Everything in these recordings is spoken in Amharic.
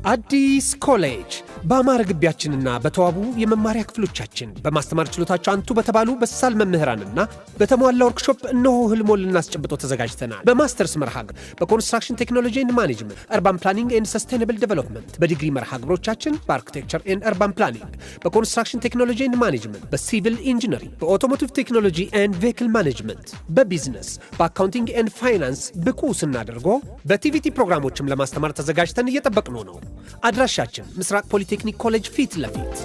አዲስ ኮሌጅ በአማረ ግቢያችንና በተዋቡ የመማሪያ ክፍሎቻችን በማስተማር ችሎታቸው አንቱ በተባሉ በሳል መምህራንና በተሟላ ወርክሾፕ እነሆ ህልሞን ልናስጨብጦ ተዘጋጅተናል። በማስተርስ መርሃ ግብር በኮንስትራክሽን ቴክኖሎጂ ኤንድ ማኔጅመንት፣ አርባን ፕላኒንግ ኤንድ ሰስቴይነብል ዴቨሎፕመንት፣ በዲግሪ መርሃ ግብሮቻችን በአርኪቴክቸር ኤንድ አርባን ፕላኒንግ፣ በኮንስትራክሽን ቴክኖሎጂ ኤንድ ማኔጅመንት፣ በሲቪል ኢንጂነሪንግ፣ በኦቶሞቲቭ ቴክኖሎጂ ኤንድ ቬሂክል ማኔጅመንት፣ በቢዝነስ፣ በአካውንቲንግ ኤንድ ፋይናንስ ብቁ ስናደርጎ በቲቪቲ ፕሮግራሞችም ለማስተማር ተዘጋጅተን እየጠበቅነው ነው። አድራሻችን ምስራቅ ፖሊቴክኒክ ኮሌጅ ፊት ለፊት።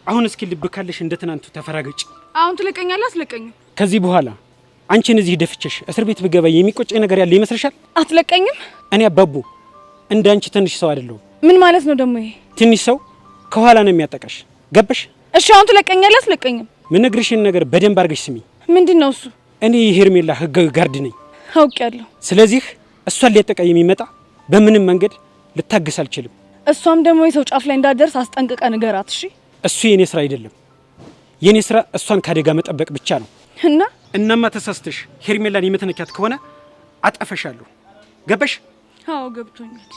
አሁን እስኪ ልብ ካለሽ እንደተናንቱ ተፈራገጭ። አሁን ትለቀኛለህ? አትለቀኝም? ከዚህ በኋላ አንቺን እዚህ ደፍቸሽ እስር ቤት ብገባ የሚቆጨኝ ነገር ያለ ይመስልሻል? አትለቀኝም? እኔ አባቡ እንዳንቺ ትንሽ ሰው አይደለሁ። ምን ማለት ነው ደግሞ ይሄ? ትንሽ ሰው ከኋላ ነው የሚያጠቃሽ። ገበሽ? እሺ አሁን ትለቀኛለህ? አትለቀኝም? ምን ነግርሽን ነገር በደንብ አድርገሽ ስሚ። ምንድነው እሱ? እኔ የሄርሜላ ህጋዊ ጋርድ ነኝ። አውቄያለሁ። ስለዚህ እሷን ሊያጠቃ የሚመጣ በምንም መንገድ ልታገስ አልችልም። እሷም ደግሞ የሰው ጫፍ ላይ እንዳደርስ አስጠንቅቀ ንገራት። እሺ እሱ የኔ ስራ አይደለም። የኔ ስራ እሷን ካደጋ መጠበቅ ብቻ ነው። እናማ ተሳስተሽ ሄርሜላን የምትነካት ከሆነ አጠፈሻለሁ። ገበሽ? አዎ ገብቶኛል።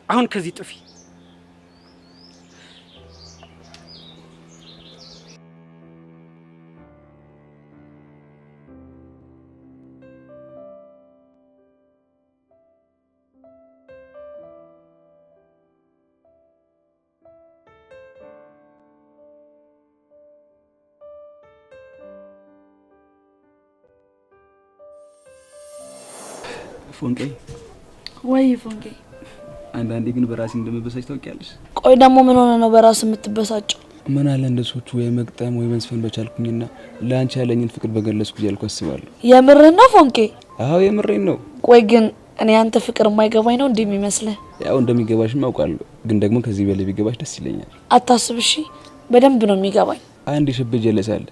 አሁን ከዚህ ጥፊ። ፎንቄ ወይ ፎንቄ፣ አንዳንዴ ግን በራሴ እንደምበሳጭ ታውቂያለሽ። ቆይ ደግሞ ምን ሆነ ነው በራስ የምትበሳጨው? ምን አለ እንደሶቹ ወይ መቅጠም ወይ መስፈን በቻልኩኝና ለአንቺ ያለኝን ፍቅር በገለጽኩ ያልኩ አስባለሁ። የምርህን ነው ፎንቄ? አዎ የምሬን ነው። ቆይ ግን እኔ አንተ ፍቅር የማይገባኝ ነው እንደሚመስልህ? ያው እንደሚገባሽም አውቃለሁ፣ ግን ደግሞ ከዚህ በላይ ቢገባሽ ደስ ይለኛል። አታስብ እሺ፣ በደንብ ነው የሚገባኝ። አንድ ሽብጅ ለሳለ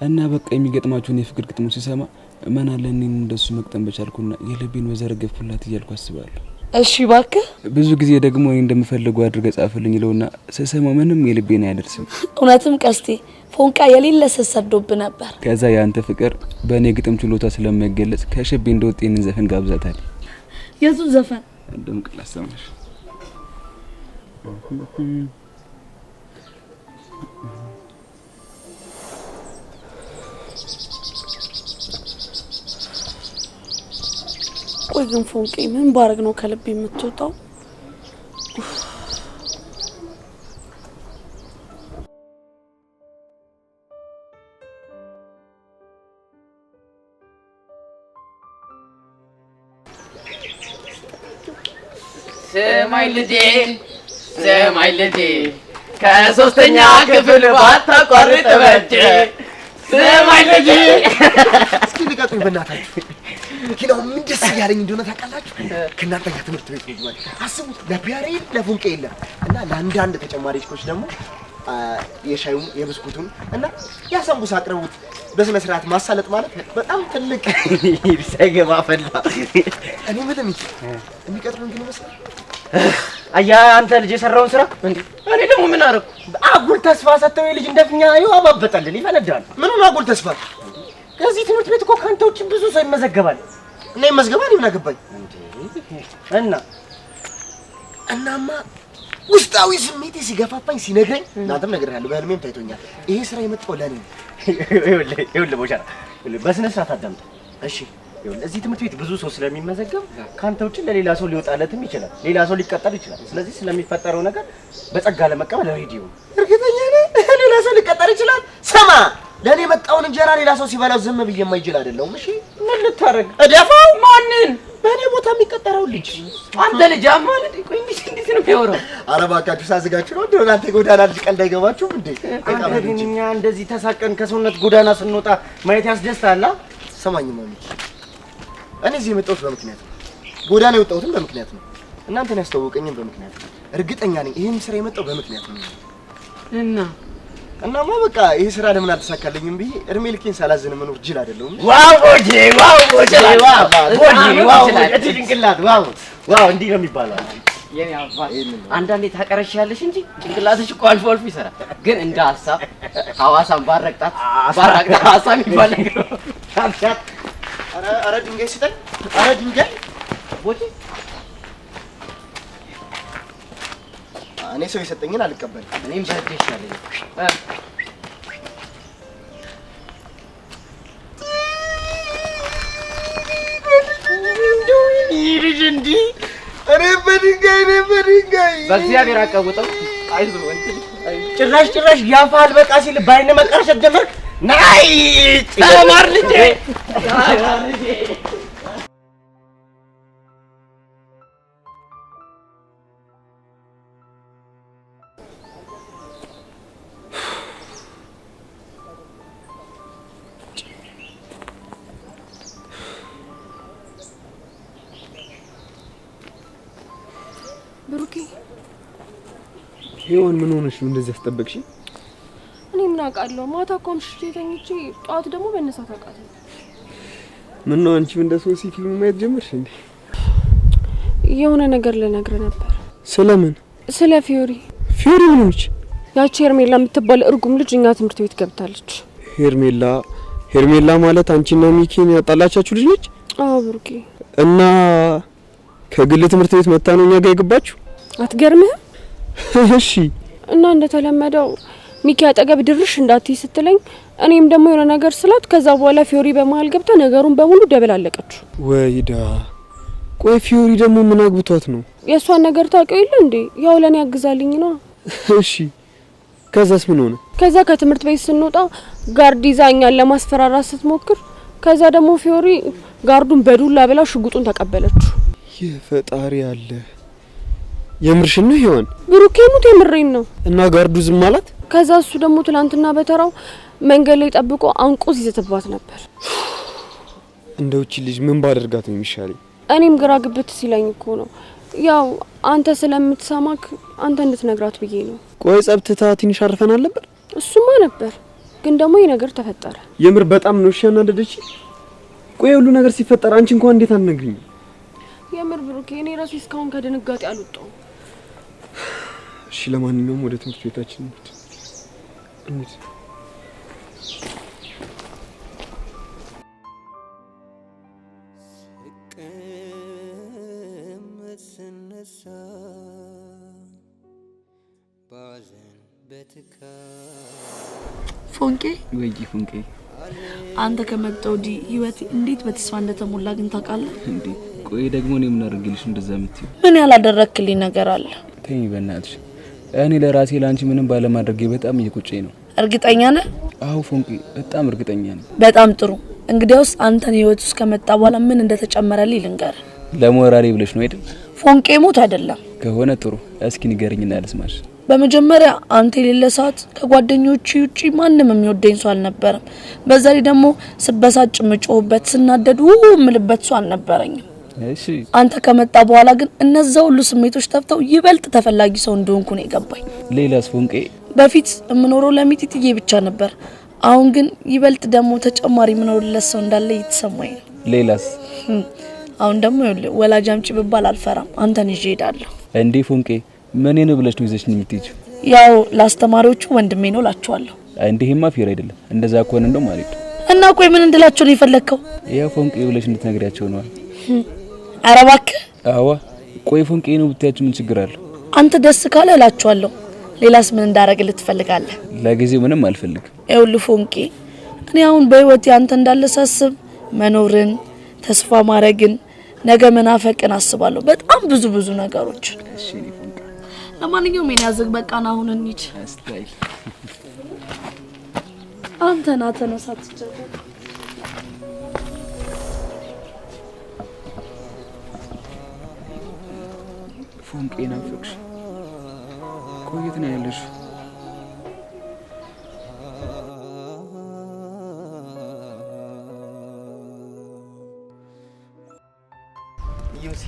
እና በቃ የሚገጥማችሁን የፍቅር ግጥሞች ሲሰማ ምን አለ እኔን እንደሱ መቅጠም በቻልኩና የልቤን ወዘረገፍኩላት እያልኩ አስባለሁ። እሺ እባክህ። ብዙ ጊዜ ደግሞ እኔ እንደምፈልገው አድርገህ ጻፍልኝ ለውና ስሰማው ምንም የልቤን አይደርስም። እውነትም ቀስቴ ፎንቃ የሌለ ሰሰዶብ ነበር። ከዛ ያንተ ፍቅር በእኔ ግጥም ችሎታ ስለማይገለጽ ከሽቤ እንደወጥ የኔን ዘፈን ጋብዛታል። የቱን ዘፈን? እንደም ቅላሰማሽ ቆይ ግን ፎንቄ ምን ባረግ ነው ከልብ የምትወጣው? ሰማይ ልጄ ከሶስተኛ ክፍል ባታቋርጥ በጀ። ሰማይ ልጄ እስኪ ልቀጡኝ በእናታችሁ። ኪሎ ምን ደስ ያለኝ እንደሆነ ታውቃላችሁ? ከእናንተ ጋር ትምህርት ቤት ነው። አስቡት፣ ለፒያሬ ለፎንቄ የለም እና ለአንዳንድ ተጨማሪ እኮች ደግሞ የሻዩን የብስኩቱን እና ያሰንቡስ አቅርቡት። በስነ ስርዓት ማሳለጥ ማለት በጣም ትልቅ ሳይገባ ፈላ። እኔ ምንም የሚቀጥሉን ግን ይመስላል። አያ አንተ ልጅ የሰራውን ስራ እንዴ? እኔ ደግሞ ምን አደረኩ? አጉል ተስፋ ሰጥተው ልጅ እንደፍኛ ይው አባበጣልን ይፈነዳል። ምኑን አጉል ተስፋ? ከዚህ ትምህርት ቤት እኮ ካንተ ውጪ ብዙ ሰው ይመዘገባል። እና ይመዝገባል ምን አገባኝ እንዴ? እናማ ውስጣዊ ስሜቴ ሲገፋፋኝ ሲነግረኝ እናንተም ነግሬያለሁ፣ በህልሜም ታይቶኛል። ይሄ ስራ የመጣው ለኔ ነው። ይኸውልህ ቦሻራ በስነ ስርዓት አዳምጥ እሺ። ይኸውልህ እዚህ ትምህርት ቤት ብዙ ሰው ስለሚመዘገብ ካንተ ውጪ ለሌላ ሰው ሊወጣለትም ይችላል፣ ሌላ ሰው ሊቀጠር ይችላል። ስለዚህ ስለሚፈጠረው ነገር በጸጋ ለመቀበል ሬዲዮ እርግጠኛ ነህ? ሌላ ሰው ሊቀጠር ይችላል። ሰማ ለኔ መጣውን እንጀራ ሌላ ሰው ሲበላው ዝም ብዬ የማይችል አይደለም። እሺ ምን ልታረግ? እደፋው? ማንን? በእኔ ቦታ የሚቀጠረው ልጅ አንተ ልጅ አማን ቆይ እንዴት ነው የሚያወራው? ኧረ እባካችሁ ሳዝጋችሁ ነው። እንደው እናንተ ጎዳና ልጅ ቀልድ አይገባችሁም እንዴ? አንተ ግን እኛ እንደዚህ ተሳቀን ከሰውነት ጎዳና ስንወጣ ማየት ያስደስታል። ሰማኝ ማሚ፣ እኔ እዚህ የመጣሁት በምክንያት ነው። ጎዳና የወጣሁትም በምክንያት ነው። እናንተን ያስተዋወቀኝም በምክንያት ነው። እርግጠኛ ነኝ ይሄን ስራ የመጣው በምክንያት ነው። እናማ በቃ ይሄ ስራ ለምን አልተሳካልኝም ብዬ እድሜ ልኬን ሳላዝን መኖር ጅል አይደለሁም። ዋው ቦጄ ጭንቅላት ዋው እንዲህ ነው የሚባለው። የኔ አባት አንዳንዴ ታቀረሻለሽ እንጂ ጭንቅላትሽ እኮ አልፎ አልፎ ይሰራል። ግን እንደ ሐሳብ ሐዋሳን ባረቅጣት ሐሳብ ይባል ነገር ኧረ ድንጋይ ስጠኝ። ኧረ ድንጋይ ቦጄ እኔ ሰው የሰጠኝን አልቀበልም። እኔም በደሻለኝ ይልጅ እንዲ እኔ በድንጋይ በእግዚአብሔር አቀውጠው አይዞህ እንትን ጭራሽ ያፋል በቃ ሲል ባይነ መቀርሸት ጀመርክ። ናይ ተማር ልጄ ብሩኬ ሄዋን ምን ሆነሽ ነው እንደዚህ አስጠበቅሽ? እኔ ምን አውቃለሁ? ማታ እኮ አምሽቼ ተኝቼ ጠዋት ደግሞ በእነሳት አውቃለሁ። ምን ነው አንቺ እንደ ሶሲ ፊልም ማየት ጀመርሽ እንዴ? የሆነ ነገር ልነግርህ ነበር። ስለምን? ስለ ፊዮሪ። ፊዮሪ ምን ሆነች? ያቺ ሄርሜላ የምትባል እርጉም ልጅ እኛ ትምህርት ቤት ገብታለች። ሄርሜላ ማለት አንቺና ሚኪን ያጣላቻችሁ ልጅ ነች? አዎ ብሩኬ። እና ከግል ትምህርት ቤት መጣ ነው እኛ ጋር የገባችሁ? አትገርምህም? እሺ። እና እንደተለመደው ሚኪ አጠገብ ድርሽ እንዳትይ ስትለኝ እኔም ደግሞ የሆነ ነገር ስላት ከዛ በኋላ ፊዮሪ በመሃል ገብታ ነገሩን በሙሉ ደበላለቀችው። ወይዳ ቆይ ፊዮሪ ደግሞ ምን አግብቷት ነው? የሷን ነገር ታውቂው የለ እንዴ? ያው ለኔ ያግዛልኝ ነው። እሺ ከዛስ ምን ሆነ? ከዛ ከትምህርት ቤት ስንወጣ ጋርድ ይዛኛል ለማስፈራራት ስትሞክር ከዛ ደግሞ ፊዮሪ ጋርዱን በዱላ ብላ ሽጉጡን ተቀበለችው። የፈጣሪ አለ። የምርሽን ነው ሄዋን? ብሩኬ ሙት የምሬን ነው። እና ጋርዱ ዝም ማለት? ከዛ እሱ ደግሞ ትላንትና በተራው መንገድ ላይ ጠብቆ አንቆ ሲዘትባት ነበር። እንደውቺ ልጅ ምን ባደርጋት ነው የሚሻለኝ? እኔም ግራ ግብት ሲለኝ እኮ ነው ያው አንተ ስለምትሰማክ አንተ እንድትነግራት ብዬ ነው። ቆይ ጸብትታ ትንሽ አርፈናል ነበር? እሱማ ነበር ግን ደግሞ ይሄ ነገር ተፈጠረ። የምር በጣም ነው እሺ ያናደደች። ቆይ ሁሉ ነገር ሲፈጠር አንቺ እንኳን እንዴት አትነግሪኝ? የምር ብሩኬ እኔ ራሴ እስካሁን ከድንጋጤ አልወጣሁም። እሺ ለማንኛውም ወደ ትምህርት ቤታችን እንሂድ። ፎንቄ ወይ ፎንቄ አንተ ከመጣው ዲ ህይወት እንዴት በተስፋ እንደተሞላ ግን ታውቃለህ እንዴ? ቆይ ደግሞ እኔ ምን አድርግልሽ እንደዛ የምትይው? ምን ያላደረክልኝ ነገር አለ? ተይ በእናትሽ። እኔ ለራሴ ላንቺ ምንም ባለማድረጌ በጣም እየቆጨኝ ነው። እርግጠኛ ነህ? አዎ ፎንቄ በጣም እርግጠኛ ነኝ። በጣም ጥሩ። እንግዲያውስ አንተን ህይወት ውስጥ ከመጣ በኋላ ምን እንደተጨመረልኝ ልንገር። ለሞራሌ ብለሽ ነው አይደል? ፎንቄ ሞት አይደለም ከሆነ ጥሩ። እስኪ ንገሪኝና ልስማሽ። በመጀመሪያ አንተ የሌለ ሰዓት ከጓደኞቼ ውጪ ማንንም የሚወደኝ ሰው አልነበረም። በዛ ላይ ደግሞ ስበሳጭ ምጮህበት ስናደድ ምልበት ሰው አልነበረኝም። እሺ አንተ ከመጣ በኋላ ግን እነዛ ሁሉ ስሜቶች ተፍተው ይበልጥ ተፈላጊ ሰው እንደሆንኩ ነው የገባኝ። ሌላስ ፎንቄ? በፊት የምኖረው ለሚጢጥዬ ብቻ ነበር። አሁን ግን ይበልጥ ደግሞ ተጨማሪ የምኖርለት ሰው እንዳለ እየተሰማኝ ነው። ሌላስ? አሁን ደግሞ ወላጅ አምጪ ብባል አልፈራም። አንተን ይዤ እሄዳለሁ። እንዴ ፎንቄ ምን ነው ብለሽ ነው ይዘሽኝ የምትሄጂው? ያው ለአስተማሪዎቹ ወንድሜ ነው ላችኋለሁ። እንዴማ ፊር አይደለም። እንደዛ ከሆነ እንደው ማለት እና ቆይ ምን እንድላቸው ነው የፈለከው? ያ ፎንቄ ብለሽ እንድትነግሪያቸው ነው። ኧረ እባክህ። አዋ ቆይ ፎንቄ ነው ብታያችሁ ምን ችግር አለው? አንተ ደስ ካለ እላችኋለሁ። ሌላስ ምን እንዳረግልህ ትፈልጋለህ? ለጊዜው ምንም አልፈልግም። ይኸውልህ ፎንቄ እኔ አሁን በህይወቴ አንተ እንዳለ ሳስብ መኖርን፣ ተስፋ ማድረግን፣ ነገ መናፈቅን አስባለሁ። በጣም ብዙ ነገሮች። እሺ ፎንቄ ለማንኛውም እኔ ያዘግ በቃና አሁን እንሂድ። አስታይ አንተ ና ተነሳት ጀምር። ፎንቄ ናፍቅሽ? ቆየት ነው ያለሽ? ዮሲ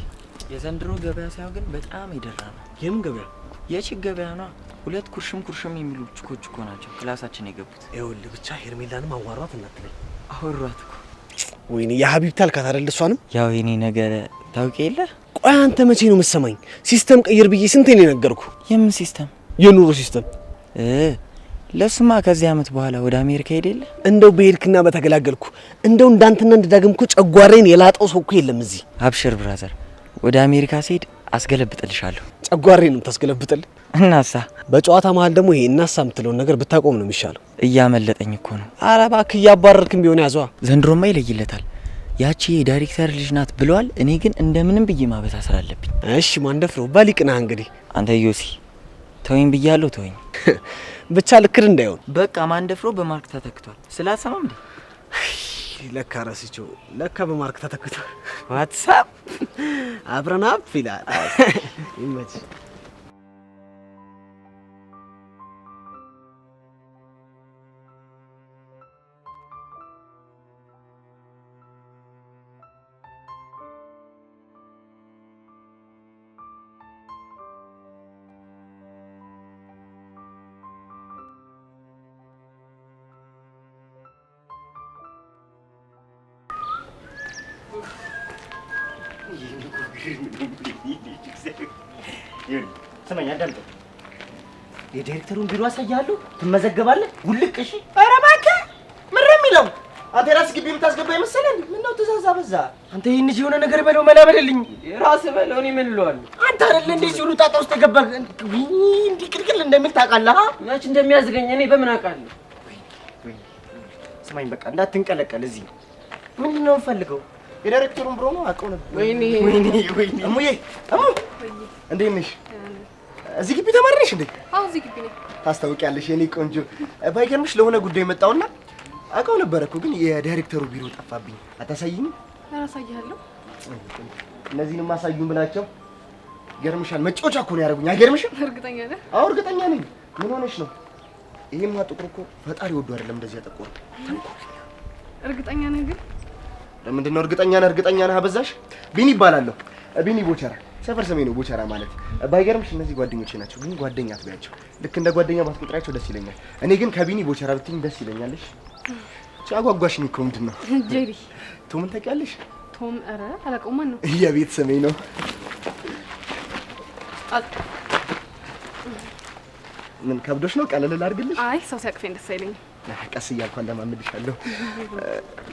የዘንድሮ ገበያ ሳይሆን ግን በጣም ይደራ ነው። የምን ገበያ? የቺክ ገበያ ነው። ሁለት ኩርሽም የሚሉ ችኮች እኮ ናቸው ክላሳችን የገቡት። ይኸውልህ ብቻ ሄርሜላንም አዋሯት እናትለኝ። አወሯት እኮ። ወይኔ የሀቢብቲ አልካት አይደል? እሷንም ያው የኔ ነገር ታውቂ የለ። ቆይ አንተ መቼ ነው የምትሰማኝ? ሲስተም ቀይር ብዬ ስንቴ ነው የነገርኩ? የምን ሲስተም? የኑሮ ሲስተም። ለሱማ ከዚህ አመት በኋላ ወደ አሜሪካ ሄደለ። እንደው በሄድክና በተገላገልኩ። እንደው እንዳንተና እንደዳግም እኮ ጨጓራዬን የላጠው ሰው እኮ የለም እዚህ። አብሽር ብራዘር፣ ወደ አሜሪካ ሲሄድ አስገለብጥልሻለሁ። ጨጓራዬን ነው ታስገለብጥልኝ? እናሳ በጨዋታ መሀል ደግሞ ይሄ እናሳ የምትለውን ነገር ብታቆም ነው የሚሻለው። እያመለጠኝ እኮ ነው። ኧረ እባክህ እያባረርክም ቢሆን ያዟ። ዘንድሮማ ይለይለታል። ያቺ የዳይሬክተር ልጅ ናት ብለዋል። እኔ ግን እንደምንም ብዬ ማበሳሰር አለብኝ። እሺ ማንደፍረው ባሊቅና እንግዲህ አንተ ዮሲ ተወኝ ብያለሁ። ተወኝ ብቻ ልክር እንዳይሆን። በቃ ማንደፍሮ በማርክ ተተክቷል። ስላሰማም እንዴ ለካ ረስቼው። ለካ በማርክ ተተክቷል። ዋትስአፕ አብረን አፕ ይላል። ይመች ስማኝ አዳምጥ። የዳይሬክተሩን ቢሮ አሳያለሁ፣ ትመዘገባለህ። ጉልቅ እሺ። ኧረ እባክህ ምን ነው የሚለው? አንተ ራስህ ግቢ የምታስገባ ይመስልህ? ምን ነው ትእዛዝ አበዛ? አንተ ይሄን ልጅ የሆነ ነገር በለው መላ በልልኝ። ራስህ በለው። እኔ ምን እለዋለሁ? አንተ አይደል እንዴ ሲሉ ጣጣ ውስጥ የገባህ እንዲህ ቅልቅል እንደሚል ታውቃለህ? መች እንደሚያዝገኝ እኔ በምን አውቃለሁ? ስማኝ በቃ እንዳትንቀለቀል። እዚህ ምንድን ነው የምፈልገው? የዳይሬክተሩን ብሮ ነው አውቀው ነበር። ወይኔ እሙዬ እንዴት ነሽ? እዚህ ግቢ ተማሪ ነሽ እንዴ? አዎ እዚህ ግቢ ነኝ። ታስታውቂያለሽ የኔ ቆንጆ። ባይገርምሽ ለሆነ ጉዳይ መጣውና አውቀው ነበር እኮ ግን የዳይሬክተሩ ቢሮ ጠፋብኝ። አታሳይኝ? አሳይሃለሁ። እነዚህንም አሳዩኝ ብላቸው ገርምሻል። መጫወቻ እኮ ነው ያደረጉኝ። አይገርምሽም? እርግጠኛ ነህ? አዎ እርግጠኛ ነኝ። ምን ሆነሽ ነው? ይሄማ ጥቁር እኮ ፈጣሪ ወዶ አይደለም እንደዚህ ያጠቆረ። እርግጠኛ ነህ ግን? ለምንድን ነው እርግጠኛ ነህ? እርግጠኛ ነህ አበዛሽ። ቢኒ ይባላለሁ። ቢኒ ቦቸራ፣ ሰፈር ስሜ ነው ቦቸራ ማለት። ባይገርምሽ እነዚህ ጓደኞቼ ናቸው፣ ግን ጓደኛ አትበያቸው። ልክ እንደ ጓደኛ ባትቆጥሪያቸው ደስ ይለኛል። እኔ ግን ከቢኒ ቦቸራ ብትይኝ ደስ ይለኛልሽ። ቻጓጓሽኝ እኮ ምንድን ነው? ጄሪ። ቶምን ታውቂያለሽ? ቶም? ኧረ አላውቀውም። ማን ነው? የቤት ስሜ ነው። ምን ከብዶሽ ነው? ቀለል ላድርግልሽ? አይ ሰው ሲያቅፈኝ ደስ አይለኝም። ቀስ እያልኩ እንደማምድሻለሁ።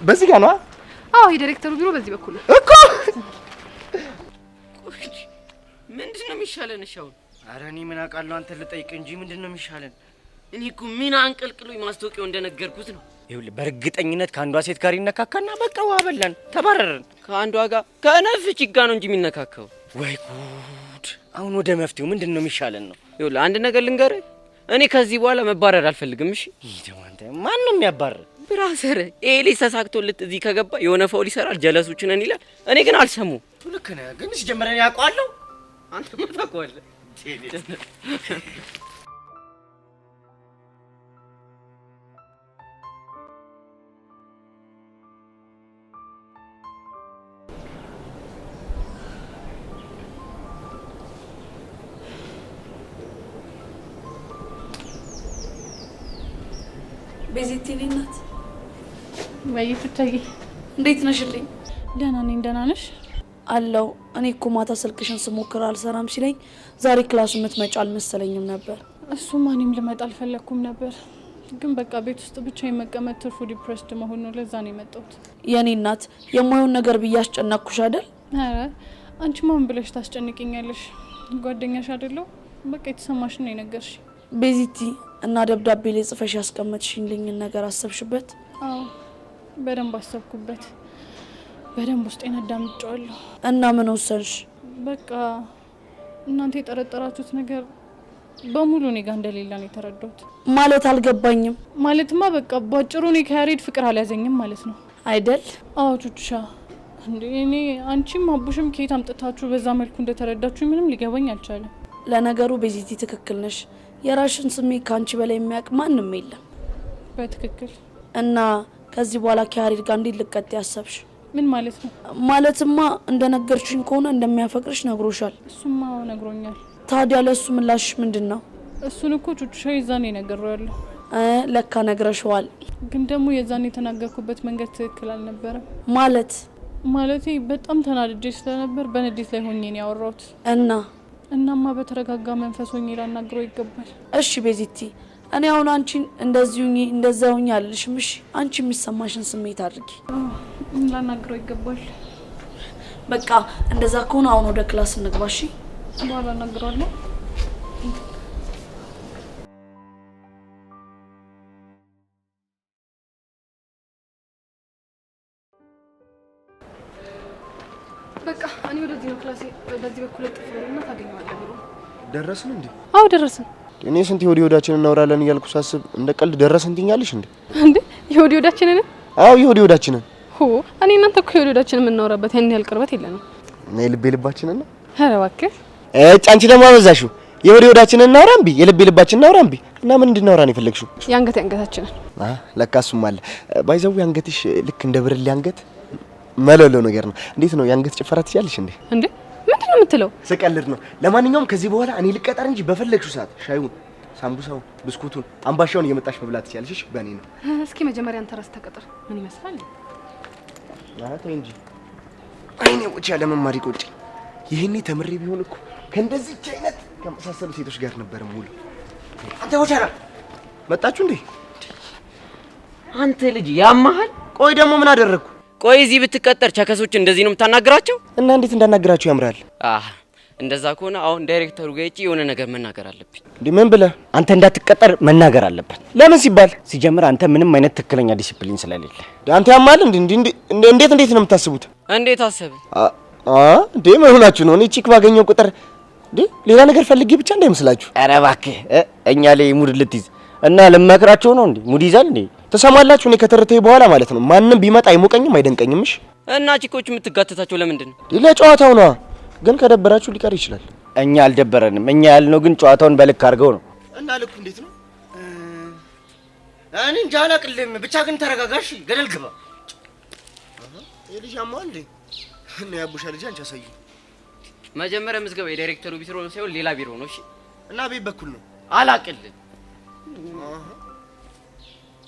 በዚህ ጋር ነው? አዎ የዳይሬክተሩ ቢሮ በዚህ በኩል ነው እኮ። ምንድን ነው የሚሻለን? እሻውን ኧረ እኔ ምን አውቃለሁ። አንተ ልጠይቅ እንጂ ምንድን ነው የሚሻለን? እኔ እኮ ምን አንቀልቅሎኝ ማስታወቂያው እንደነገርኩት ነው። ይኸውልህ በእርግጠኝነት ከአንዷ ሴት ጋር ይነካካና በቃ ውሃ በላን፣ ተባረርን። ከአንዷ ጋር ከነፍጭ ጋር ነው እንጂ የሚነካካው። ወይ ጉድ! አሁን ወደ መፍትሄው ምንድን ነው የሚሻለን ነው? ይኸውልህ አንድ ነገር ልንገርህ፣ እኔ ከዚህ በኋላ መባረር አልፈልግም። እሺ ይደው አንተ ማን ነው የሚያባረር? ብራዘር ኤሊ ተሳክቶልት እዚህ ከገባ የሆነ ፋውል ይሰራል፣ ጀለሶች ነን ይላል። እኔ ግን አልሰሙ። ልክ ነህ፣ ግን ሲጀመር እኔ አውቀዋለሁ። አንተ ምን ታውቀዋለህ? ቤዚቲ ናት ወይ? ፍታዬ እንዴት ነሽልኝ? ደህና ነኝ። ደህና ነሽ? አለው። እኔ እኮ ማታ ስልክሽን ስሞክር አልሰራም ሲለኝ ዛሬ ክላስ የምትመጪ አልመሰለኝም ነበር። እሱማ እኔም ልመጣ አልፈለኩም ነበር፣ ግን በቃ ቤት ውስጥ ብቻ የመቀመጥ ትርፉ ዲፕሬስድ መሆን ነው። ለዛ ነው የመጣሁት። የኔ እናት የማይሆን ነገር ብዬ አስጨነቅኩሽ አይደል? ኧረ አንቺ ማን ብለሽ ታስጨንቂኛለሽ? ጓደኛሽ አይደለሁ? በቃ የተሰማሽን ነው የነገርሽ። ቤዚቲ እና ደብዳቤ ላይ ጽፈሽ ያስቀመጥሽልኝን ነገር አሰብሽበት? አዎ በደንብ አሰብኩበት። በደንብ ውስጤን አዳምጫለሁ። እና ምን ወሰንሽ? በቃ እናንተ የጠረጠራችሁት ነገር በሙሉ እኔ ጋር እንደሌለ ነው የተረዳሁት። ማለት አልገባኝም። ማለትማ በቃ ባጭሩ እኔ ከያሬድ ፍቅር አልያዘኝም ማለት ነው አይደል? አዎ ቹቹሻ፣ እንዴ እኔ አንቺም አቡሽም ከየት አምጥታችሁ በዛ መልኩ እንደተረዳችሁ ምንም ሊገባኝ አልቻለም። ለነገሩ ቤዚቲ ትክክል ነሽ። የራሽን ስሜት ካንቺ በላይ የሚያውቅ ማንም የለም። በትክክል። እና ከዚህ በኋላ ከያሬድ ጋር እንዴት ልቀጥ ያሰብሽ? ምን ማለት ነው? ማለትማ እንደነገርሽኝ ከሆነ እንደሚያፈቅርሽ ነግሮሻል። እሱማ ነግሮኛል። ታዲያ ለሱ ምላሽ ምንድነው? እሱን እኮ ቹቹሻ ይዛኔ ነገረዋለሁ። ለካ ነግረሽዋል። ግን ደግሞ የዛኔ የተናገርኩበት መንገድ ትክክል አልነበረም። ማለቴ በጣም ተናድጄ ስለነበር በንዴት ላይ ሆኜ ነው ያወራሁት። እናማ በተረጋጋ መንፈስ ሆኜ ላናግረው ይገባል። እሺ ቤዚቲ፣ እኔ አሁን አንቺን እንደዛውኝ አልልሽም። እሺ አንቺ የሚሰማሽን ስሜት አድርጊ። ላናግረው ይገባል። በቃ እንደዛ ከሆነ አሁን ወደ ክላስ እንግባ። እሺ በኋላ እናግረዋለሁ። በቃ እኔ ወደዚህ ነው ክላሴ። በዚህ በኩል ጥፍርና ታገኛለህ ብሎ ደረስን እንዴ? አዎ ደረስን። እኔ ስንት የወዲወዳችን እናወራለን እያልኩ ሳስብ እንደ ቀልድ ደረስን ትኛለሽ እንዴ? እንዴ የወዲወዳችንን? አዎ የወዲወዳችንን። እኔ እናንተ እኮ የወዲወዳችንን የምናወራበት ያን ያህል ቅርበት የለንም። እና የልቤ ልባችንን ነው። ኧረ እባክህ አንቺ ደግሞ አበዛሽው። የወዲወዳችንን እናውራ እምቢ፣ የልቤ ልባችንን እናውራ እምቢ። እና ምን እንድናወራ ነው የፈለግሽው? የአንገታችንን። ለካ እሱም አለ። ባይዘው አንገትሽ ልክ እንደ ብርሌ አንገት መለሎ ነገር ነው። እንዴት ነው የአንገት ጭፈራ ትችያለሽ እንዴ? እንዴ ምንድነው የምትለው? ስቀልድ ነው። ለማንኛውም ከዚህ በኋላ እኔ ልቀጠር እንጂ በፈለግሽው ሰዓት ሻዩን፣ ሳምቡሳውን፣ ብስኩቱን፣ አምባሻውን እየመጣሽ መብላት ትችያለሽ። እሺ በእኔ ነው። እስኪ መጀመሪያ አንተ ራስህ ተቀጠር። ምን ይመስላል? ተይ እንጂ አይኔ ቁጭ ያለ መማሪ ቁጭ። ይሄኔ ተምሬ ቢሆን እኮ ከእንደዚህች አይነት ከመሳሰሉ ሴቶች ጋር ነበር ሙሉ። አንተ ወቻራ መጣችሁ እንዴ? አንተ ልጅ ያማሃል። ቆይ ደግሞ ምን አደረግኩ? ቆይ እዚህ ብትቀጠር ቸከሶች እንደዚህ ነው የምታናግራቸው? እና እንዴት እንዳናግራቸው ያምራል? እንደዛ ከሆነ አሁን ዳይሬክተሩ ጋር የሆነ ነገር መናገር አለብኝ። እንዴ ምን ብለህ? አንተ እንዳትቀጠር መናገር አለበት። ለምን ሲባል? ሲጀምር አንተ ምንም አይነት ትክክለኛ ዲሲፕሊን ስለሌለ። አንተ ያማል እንዴ? እንዴት ነው የምታስቡት? እንዴት አሰብን? እንዴ ምን ሆናችሁ ነው? እኔ ቺክ ባገኘው ቁጥር እንዴ ሌላ ነገር ፈልጌ ብቻ እንዳይመስላችሁ። ኧረ እባክህ እኛ ላይ ሙድ ልትይዝ እና ልመክራቸው ነው እንዴ? ሙድ ይዛል እንዴ? ተሰማላችሁ? እኔ ከተረተይ በኋላ ማለት ነው ማንንም ቢመጣ አይሞቀኝም አይደንቀኝም። እሺ እና ቺኮች የምትጋተታቸው ለምንድን ነው? ለጨዋታው ነው። ግን ከደበራችሁ ሊቀር ይችላል። እኛ አልደበረንም። እኛ ያልነው ግን ጨዋታውን በልክ አድርገው ነው። እና ልኩ እንዴት ነው? እኔ እንጃ አላቅልም። ብቻ ግን ተረጋጋሽ፣ ገደል ግባ። የልጅ አማ እንዴ እና ያቡሻ ልጅ አንቺ አሳዩ። መጀመሪያ ምዝገባ የዳይሬክተሩ ቢሮ ነው ሳይሆን ሌላ ቢሮ ነው። እሺ እና ቤት በኩል ነው። አላቅልም።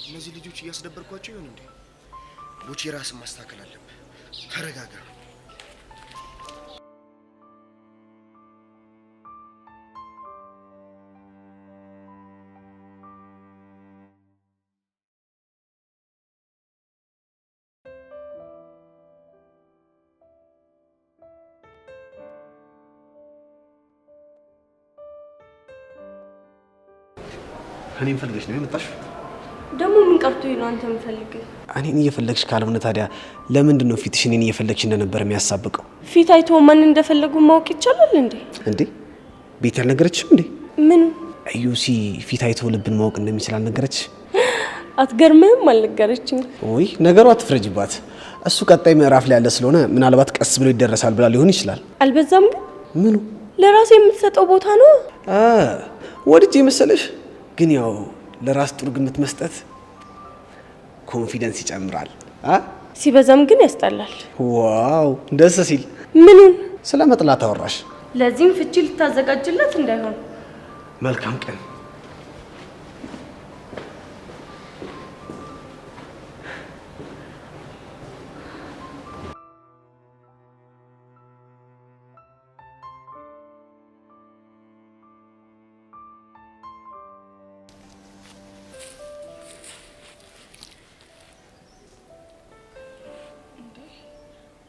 እነዚህ ልጆች እያስደበርኳቸው ይሆን እንዴ? ቦቼ ራስን ማስተካከል አለብህ። ተረጋጋ። እኔን ፈልገሽ ነው የመጣሽው? ደግሞ ምን ቀርቶኝ ነው አንተ የምፈልግ? እኔን እየፈለግሽ ካልሆነ ታዲያ ለምንድን ነው ፊትሽ እኔን እየፈለግሽ እንደነበር የሚያሳብቀው? ፊት አይቶ ማን እንደፈለጉ ማወቅ ይቻላል እንዴ? እንዴ ቤት ያልነገረችም እንዴ? ምን አዩሲ ፊት አይቶ ልብን ማወቅ እንደሚችል አልነገረች? አትገርምህም? አልነገረችኝ። ወይ ነገሩ አትፍረጅባት። እሱ ቀጣይ ምዕራፍ ላይ ያለ ስለሆነ ምናልባት ቀስ ብሎ ይደረሳል ብላ ሊሆን ይችላል። አልበዛም ግን? ምኑ ለራሴ የምትሰጠው ቦታ ነው። ወድጄ መሰለሽ? ግን ያው ለራስ ጥሩ ግምት መስጠት ኮንፊደንስ ይጨምራል። ሲበዛም ግን ያስጠላል። ዋው ደስ ሲል። ምኑን? ስለ መጥላት አወራሽ? ለዚህም ፍቺ ልታዘጋጅለት እንዳይሆን። መልካም ቀን።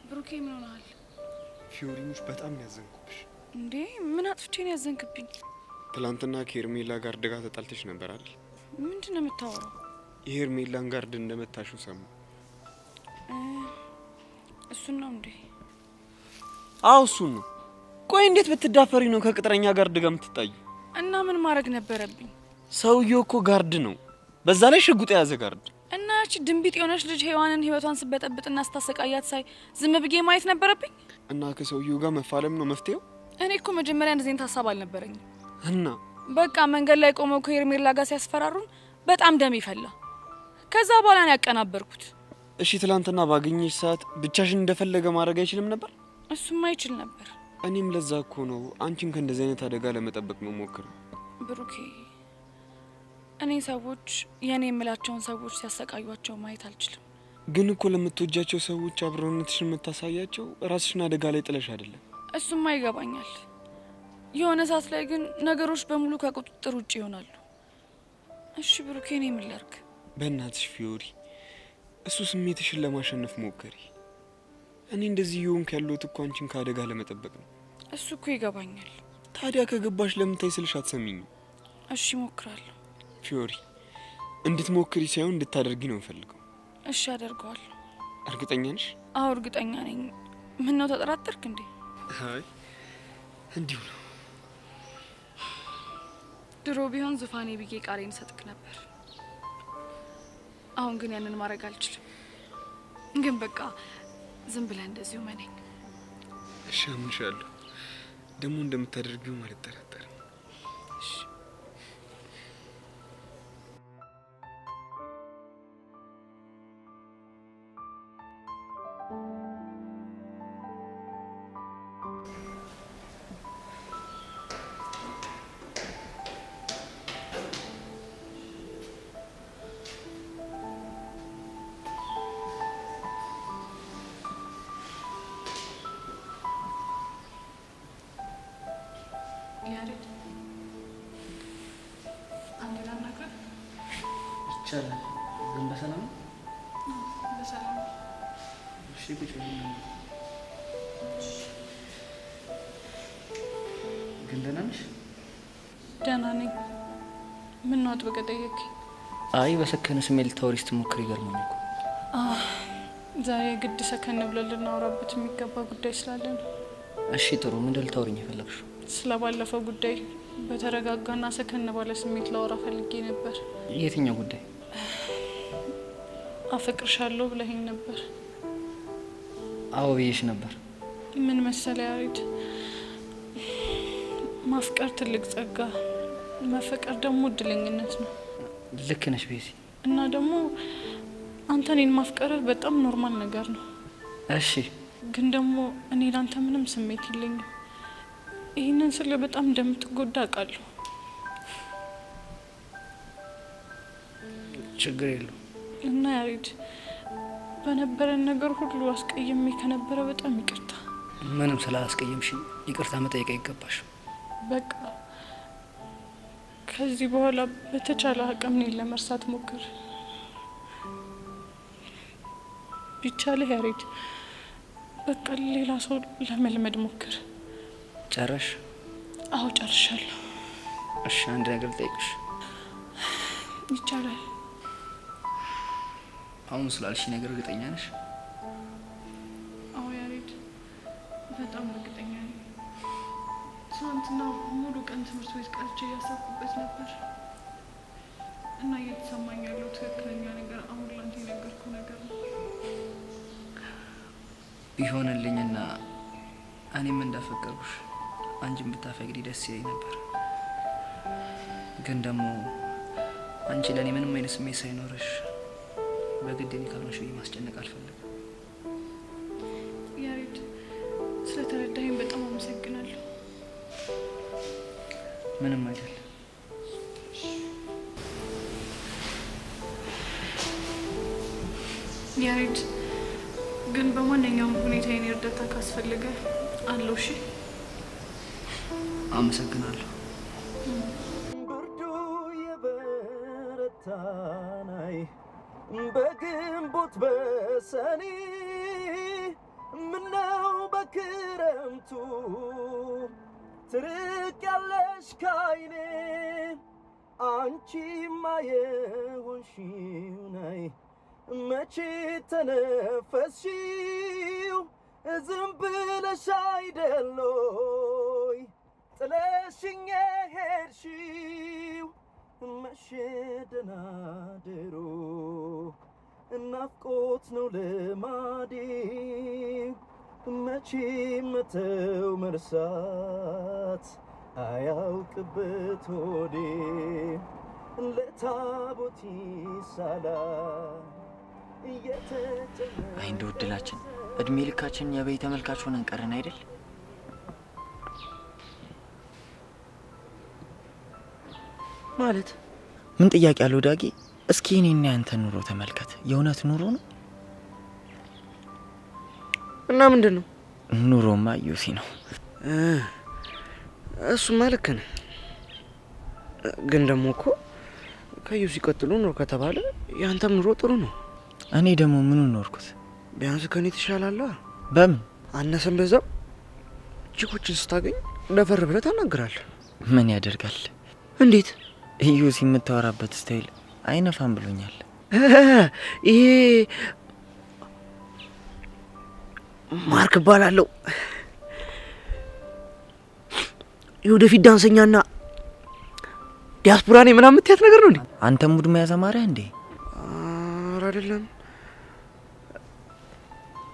ብሩኬ ምን ሆነሃል? ፊዮሪሙሽ በጣም ያዘንኩብሽ። እንዴ ምን አጥፍቼ ነው ያዘንክብኝ? ትላንትና ከሄርሜላ ጋር ደጋ ተጣልተሽ ነበር አይደል? ምንድነው የምታወራው? የሄርሜላን ጋርድ እንደመታሽው ሰሙ። እሱን ነው እንዴ? አው እሱን ነው። ቆይ እንዴት ብትዳፈሪ ነው ከቅጥረኛ ጋርድ ጋር የምትጣዩ? እና ምን ማድረግ ነበረብኝ? ሰውዬው እኮ ጋርድ ነው፣ በዛ ላይ ሽጉጥ የያዘ ጋርድ። እና እቺ ድንቢጥ የሆነች ልጅ ሔዋንን ህይወቷን ስበጠብጥና ስታሰቃያት ሳይ ዝም ብዬ ማየት ነበረብኝ? እና ከሰውዬው ጋር መፋለም ነው መፍትሄው? እኔ እኮ መጀመሪያ እንደዚህ ሀሳብ አልነበረኝም። እና በቃ መንገድ ላይ ቆመው ከሄርሜላ ጋር ሲያስፈራሩን በጣም ደም ይፈላ። ከዛ በኋላ ነው ያቀናበርኩት። እሺ ትላንትና ባገኘሽ ሰዓት ብቻሽን እንደፈለገ ማድረግ አይችልም ነበር? እሱም አይችል ነበር። እኔም ለዛ እኮ ነው አንቺን ከእንደዚህ አይነት አደጋ ለመጠበቅ ነው ሞክረው። ብሩኬ እኔ ሰዎች የኔ የምላቸውን ሰዎች ሲያሰቃዩቸው ማየት አልችልም። ግን እኮ ለምትወጃቸው ሰዎች አብሮነትሽን የምታሳያቸው ራስሽን አደጋ ላይ ጥለሽ አይደለም። እሱም ይገባኛል። የሆነ ሰዓት ላይ ግን ነገሮች በሙሉ ከቁጥጥር ውጭ ይሆናሉ። እሺ ብሩኬ እኔ ምን ላድርግ? በእናትሽ ፊዮሪ እሱ ስሜትሽን ለማሸነፍ ሞክሪ። እኔ እንደዚህ ይሆንክ ያለሁት እኮ አንቺን ከአደጋ ለመጠበቅ ነው። እሱ እኮ ይገባኛል። ታዲያ ከገባሽ ለምን ታይ ስልሽ አትሰሚኝም? እሺ ሞክራለሁ። ፊዮሪ እንድትሞክሪ ሳይሆን እንድታደርጊ ነው የምፈልገው። እሺ አደርገዋለሁ። እርግጠኛ ነሽ? አዎ እርግጠኛ ነኝ። ምን ነው ተጠራጠርክ እንዴ? አይ እንዲሁ ነው። ድሮ ቢሆን ዙፋኔ ብዬ ቃሌን ሰጥክ ነበር። አሁን ግን ያንን ማድረግ አልችልም። ግን በቃ ዝም ብለህ እንደዚሁ መነኝ። እሺ አምንሻለሁ። ደግሞ እንደምታደርጊው አልጠራጠርም። እሺ ያሬድ አንድ ነገር ይቻላል። ግን በሰላም ነው? በሰላም። እሺ ቁጭ በል። ግን ደህና ነሽ? ደህና ነኝ። ምን ነው አጥብቀህ ጠየቅኝ? አይ በሰከነ ስሜት ልታወሪ ስትሞክሪ ይገርመኛል እኮ። ዛሬ ግድ ሰከን ብለን ልናወራበት የሚገባ ጉዳይ ስላለ ነው። እሺ ጥሩ። ምንድን ልታወሪኝ የፈለግሽው? ስለባለፈው ጉዳይ በተረጋጋና ሰከን ባለ ስሜት ላወራ ፈልጌ ነበር። የትኛው ጉዳይ? አፈቅርሻለሁ ብለኸኝ ነበር። አዎ ብዬሽ ነበር። ምን መሰለህ ያሬድ፣ ማፍቀር ትልቅ ጸጋ፣ መፈቀር ደግሞ እድለኝነት ነው። ልክ ነሽ ቤዚ። እና ደግሞ አንተ እኔን ማፍቀርህ በጣም ኖርማል ነገር ነው። እሺ ግን ደግሞ እኔ ላንተ ምንም ስሜት የለኝም። ይህንን ስለ በጣም እንደምትጎዳ አውቃለሁ። ችግር የለው። እና ያሬድ በነበረን ነገር ሁሉ አስቀየሜ ከነበረ በጣም ይቅርታ። ምንም ስላስቀየምሽኝ ይቅርታ መጠየቅ አይገባሽ። በቃ ከዚህ በኋላ በተቻለ አቅም እኔን ለመርሳት ሞክር። ቢቻልህ ያሬድ በቃ ሌላ ሰው ለመልመድ ሞክር። ጨረሽ? አዎ ጨርሻለሁ። እሺ አንድ ነገር ልጠይቅሽ። ይቻላል? አሁን ስላልሽ ነገር እርግጠኛ ነሽ? አዎ ያሬድ በጣም እርግጠኛ ነኝ። ትናንትና ሙሉ ቀን ትምህርት ቤት ቀርቼ እያሰብኩበት ነበር እና እየተሰማኝ ያለው ትክክለኛ ነገር አሁን ላንተ የነገርኩህ ነገር ነው። ቢሆንልኝና እኔም እንዳፈቀርኩሽ አንቺን ብታፈቅሪ ደስ ይለኝ ነበር። ግን ደግሞ አንቺ ለእኔ ምንም አይነት ስሜት ሳይኖርሽ በግድ እኔ ካልሆንሽ ብዬ ማስጨነቅ አልፈልግም። ያሬድ ስለተረዳኸኝ በጣም አመሰግናለሁ። ምንም አይደል። ያሬድ ግን በማንኛውም ሁኔታ የኔ እርዳታ ካስፈልገ አለው። እሺ አመሰግናለሁ። ብርዱ የበረታናይ በግንቦት በሰኔ ምነው በክረምቱ ትርቅ ያለሽ ካይኔ አንቺማ የሆንሽው ናይ መቼ ተነፈስሽው ዝም ብለሽ አይደሎይ ጥለሽኝ ሄድሽው መሸደናደሮ ናፍቆት ነው ልማዴ መቼ መተው መርሳት አያውቅበት ሆዴ ለታቦት ይሳላል አይ እንደው እድላችን እድሜ ልካችን የበይ ተመልካች ሆነን ቀረን አይደል? ማለት ምን ጥያቄ አለው ዳጊ? እስኪ እኔና ያንተ ኑሮ ተመልከት። የእውነት ኑሮ ነው እና ምንድነው? ኑሮማ ዩሲ ነው። እሱማ ልክ ነህ። ግን ደግሞ እኮ ከዩሲ ቀጥሎ ኑሮ ከተባለ ያንተም ኑሮ ጥሩ ነው። እኔ ደግሞ ምኑን ኖርኩት? ቢያንስ ከኔ ትሻላለህ። በምን አነሰም በዛም ቺኮችን ስታገኝ ደፈር ብለህ ታናግራለህ። ምን ያደርጋል? እንዴት ዩሲ የምታወራበት ስታይል አይነፋም ብሎኛል። ይሄ ማርክ ባላለው የወደፊት ዳንሰኛና ዲያስፖራ ነኝ ምናምን የምትያት ነገር ነው እንዴ? አንተ ሙድ መያዝ አማረህ እንዴ? ኧረ አይደለም።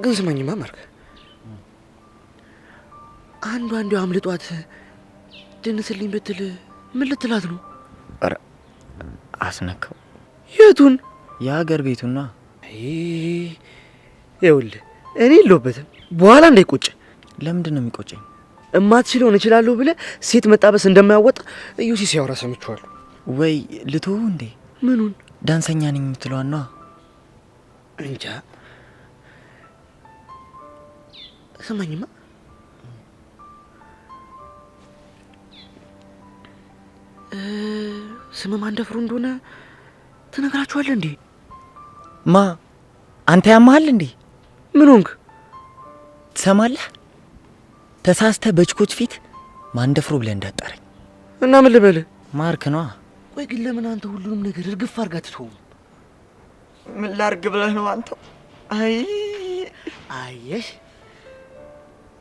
ግን ስማኝማ ማርክ፣ አንዱ አምልጧት ድንስልኝ ብትል ምን ልትላት ነው? ኧረ አስነካው። የቱን? የሀገር ቤቱና። ይኸውልህ እኔ የለሁበትም። በኋላ እንዳይቆጭ። ለምንድን ነው የሚቆጨኝ? እማትችለውን እችላለሁ ብለህ ሴት መጣበስ እንደማያወጣ ዩሲ ሲያወራ ሰምቼዋለሁ። ወይ ልትወው እንዴ? ምኑን? ዳንሰኛ ነኝ የምትለዋን ነዋ። እንጃ። ስማኝማ፣ ስም ማን ደፍሮ እንደሆነ ትነግራችኋለህ እንዴ? ማ አንተ ያማሃል እንዴ? ምን ሆንክ? ትሰማለህ? ተሳስተህ በችኮች ፊት ማን ደፍሮ ብለህ እንዳጠረኝ። እና ምን ልበልህ? ማርክ ነዋ። ቆይ ግን ለምን አንተ ሁሉንም ነገር እርግፍ አድርጋ ትተውም? ምን ላርግ ብለህ ነው አንተ? አየሽ፣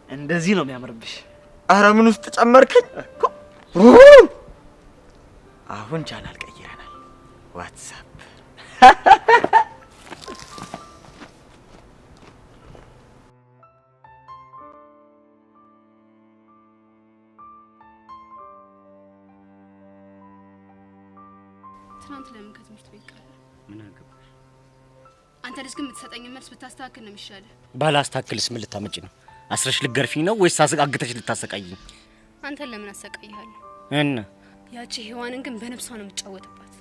እንደዚህ ነው የሚያምርብሽ። አረ ምን ውስጥ ጨመርከኝ? አሁን ቻናል ቀይረናል። ዋትስአፕ ትናንት ለምን ከትምህርት ቤት ቀረ? ምን አገባሽ? አንተ ልጅ ግን የምትሰጠኝ መልስ ብታስተካክል ነው የሚሻለው። ባላስተካክልስ ምን ልታመጪ ነው? አስረሽ ልትገርፊኝ ነው ወይስ አግተሽ ልታሰቃይኝ? አንተን ለምን አሰቃይሃለሁ? እና ያቺ ሔዋንን ግን በነፍሷ ነው የምትጫወትባት።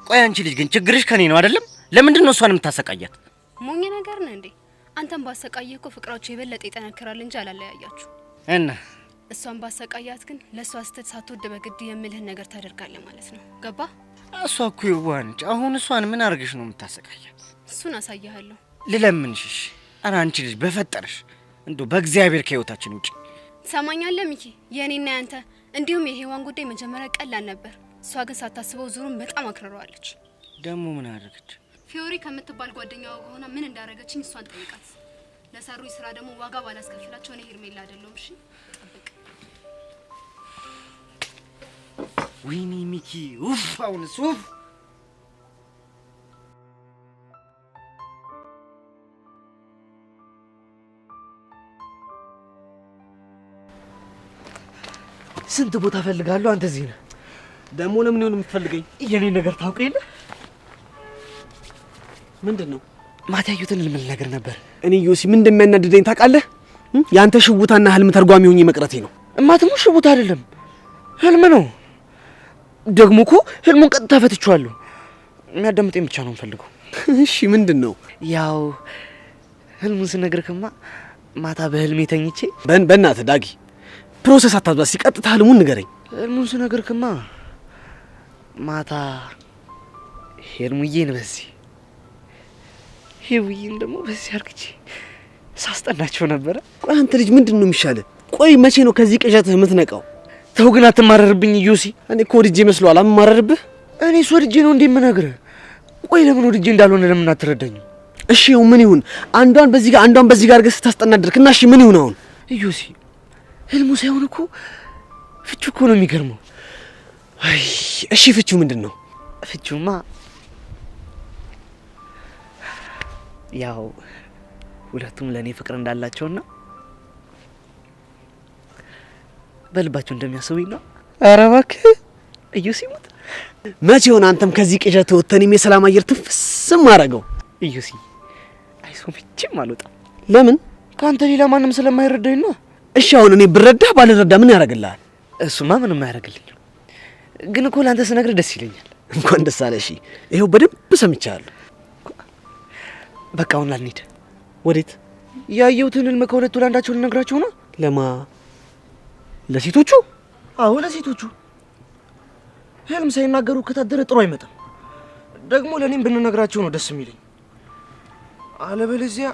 ቆይ አንቺ ልጅ ግን ችግርሽ ከኔ ነው አይደለም? ለምንድን ነው እሷን የምታሰቃያት? ሞኝ ነገር ነህ እንዴ? አንተን ባሰቃየህ እኮ ፍቅራችሁ የበለጠ ይጠነክራል እንጂ አላለያያችሁ። እና እሷን ባሰቃያት ግን ለእሷ ስተት ሳትወድ በግድ የምልህን ነገር ታደርጋለህ ማለት ነው። ገባ? እሷ እኮ የዋህ ነች። አሁን እሷን ምን አድርገሽ ነው የምታሰቃያት? እሱን አሳያለሁ። ልለምንሽ። ኧረ አንቺ ልጅ በፈጠረሽ እንደው በእግዚአብሔር ከህይወታችን ውጪ። ትሰማኛለህ ሚኪ? የእኔና ያንተ እንዲሁም የሔዋን ጉዳይ መጀመሪያ ቀላል ነበር። እሷ ግን ሳታስበው ዙሩን በጣም አክረረዋለች። ደግሞ ምን አደረገች? ፊዮሪ ከምትባል ጓደኛዋ ሆና ምን እንዳረገችኝ እሷን ጠይቃት። ለሰሩኝ ስራ ደግሞ ዋጋ ባላስከፍላቸው እኔ ሄርሜላ አይደለሁም። እሺ ጠብቅ። ወይኔ ሚኪ ኡፍ! አሁንስ ኡፍ! ስንት ቦታ ፈልጋለሁ። አንተ እዚህ ነህ። ደግሞ ለምን ይሆን የምትፈልገኝ? የኔ ነገር ታውቅ የለ? ምንድነው? ማታ ያዩትን ልምል ነገር ነበር። እኔ ዮሲ ምን እንደሚያናድደኝ ታውቃለህ? ያንተ ሽውታና ህልም ተርጓሚ ሆኜ መቅረቴ ነው። እማትሙ ሽውታ አይደለም ህልም ነው። ደግሞ እኮ ህልሙን ቀጥታ ፈትቼዋለሁ። የሚያዳምጠኝ ብቻ ነው የምፈልገው። እሺ ምንድነው? ያው ህልሙን ስነግርክማ ማታ በህልሜ ተኝቼ በእናትህ ዳጊ ፕሮሰስ አታዝባ። ሲቀጥታ ህልሙን ንገረኝ። ህልሙን ስነግርክማ ማታ ሄርሙዬን በዚህ ሄውዬን ደግሞ በዚህ አርግቼ ሳስጠናቸው ነበረ። ቆይ አንተ ልጅ ምንድነው የሚሻለው? ቆይ መቼ ነው ከዚህ ቅዠትህ የምትነቃው? ተው ግን አትማረርብኝ ዮሲ። እኔ እኮ ወድጄ መስሎሃል አማረርብህ? እኔ ወድጄ ነው እንዴ የምነግርህ? ቆይ ለምን ወድጄ እንዳልሆነ ለምን አትረዳኝም? እሺ ይኸው ምን ይሁን? አንዷን በዚህ ጋር አንዷን በዚህ ጋር አድርገህ ስታስጠናድርክና እሺ ምን ይሁን አሁን? ዮሲ ህልሙ ሳይሆን እኮ ፍቹ እኮ ነው የሚገርመው። አይ እሺ ፍቹ ምንድነው? ፍቹማ ያው ሁለቱም ለኔ ፍቅር እንዳላቸውና በልባቸው እንደሚያስቡኝ ነው። ኧረ እባክህ ዮሲ ሞት መቼ ሆነ አንተም ከዚህ ቅዠት ወጥተን የሰላም አየር ትንፍስም አደረገው? ዮሲ ሰው መቼም አልወጣም። ለምን? ካንተ ሌላ ማንም ስለማይረዳኝ ነው። እሺ አሁን እኔ ብረዳህ ባልረዳ ምን ያደርግልሃል? እሱማ ምንም አያደርግልኝም። ግን እኮ ላንተ ስነግርህ ደስ ይለኛል። እንኳን ደስ አለሽ። ይሄው በደንብ ሰምቻለሁ። በቃ አሁን ላንሄድ። ወዴት? ያየሁትን ህልም ከሁለቱ ለአንዳቸው ልነግራቸው ነው። ለማ? ለሴቶቹ? አዎ ለሴቶቹ። ህልም ሳይናገሩ ከታደረ ጥሩ አይመጣም። ደግሞ ለኔም ብንነግራቸው ነው ደስ የሚለኝ። አለበለዚያ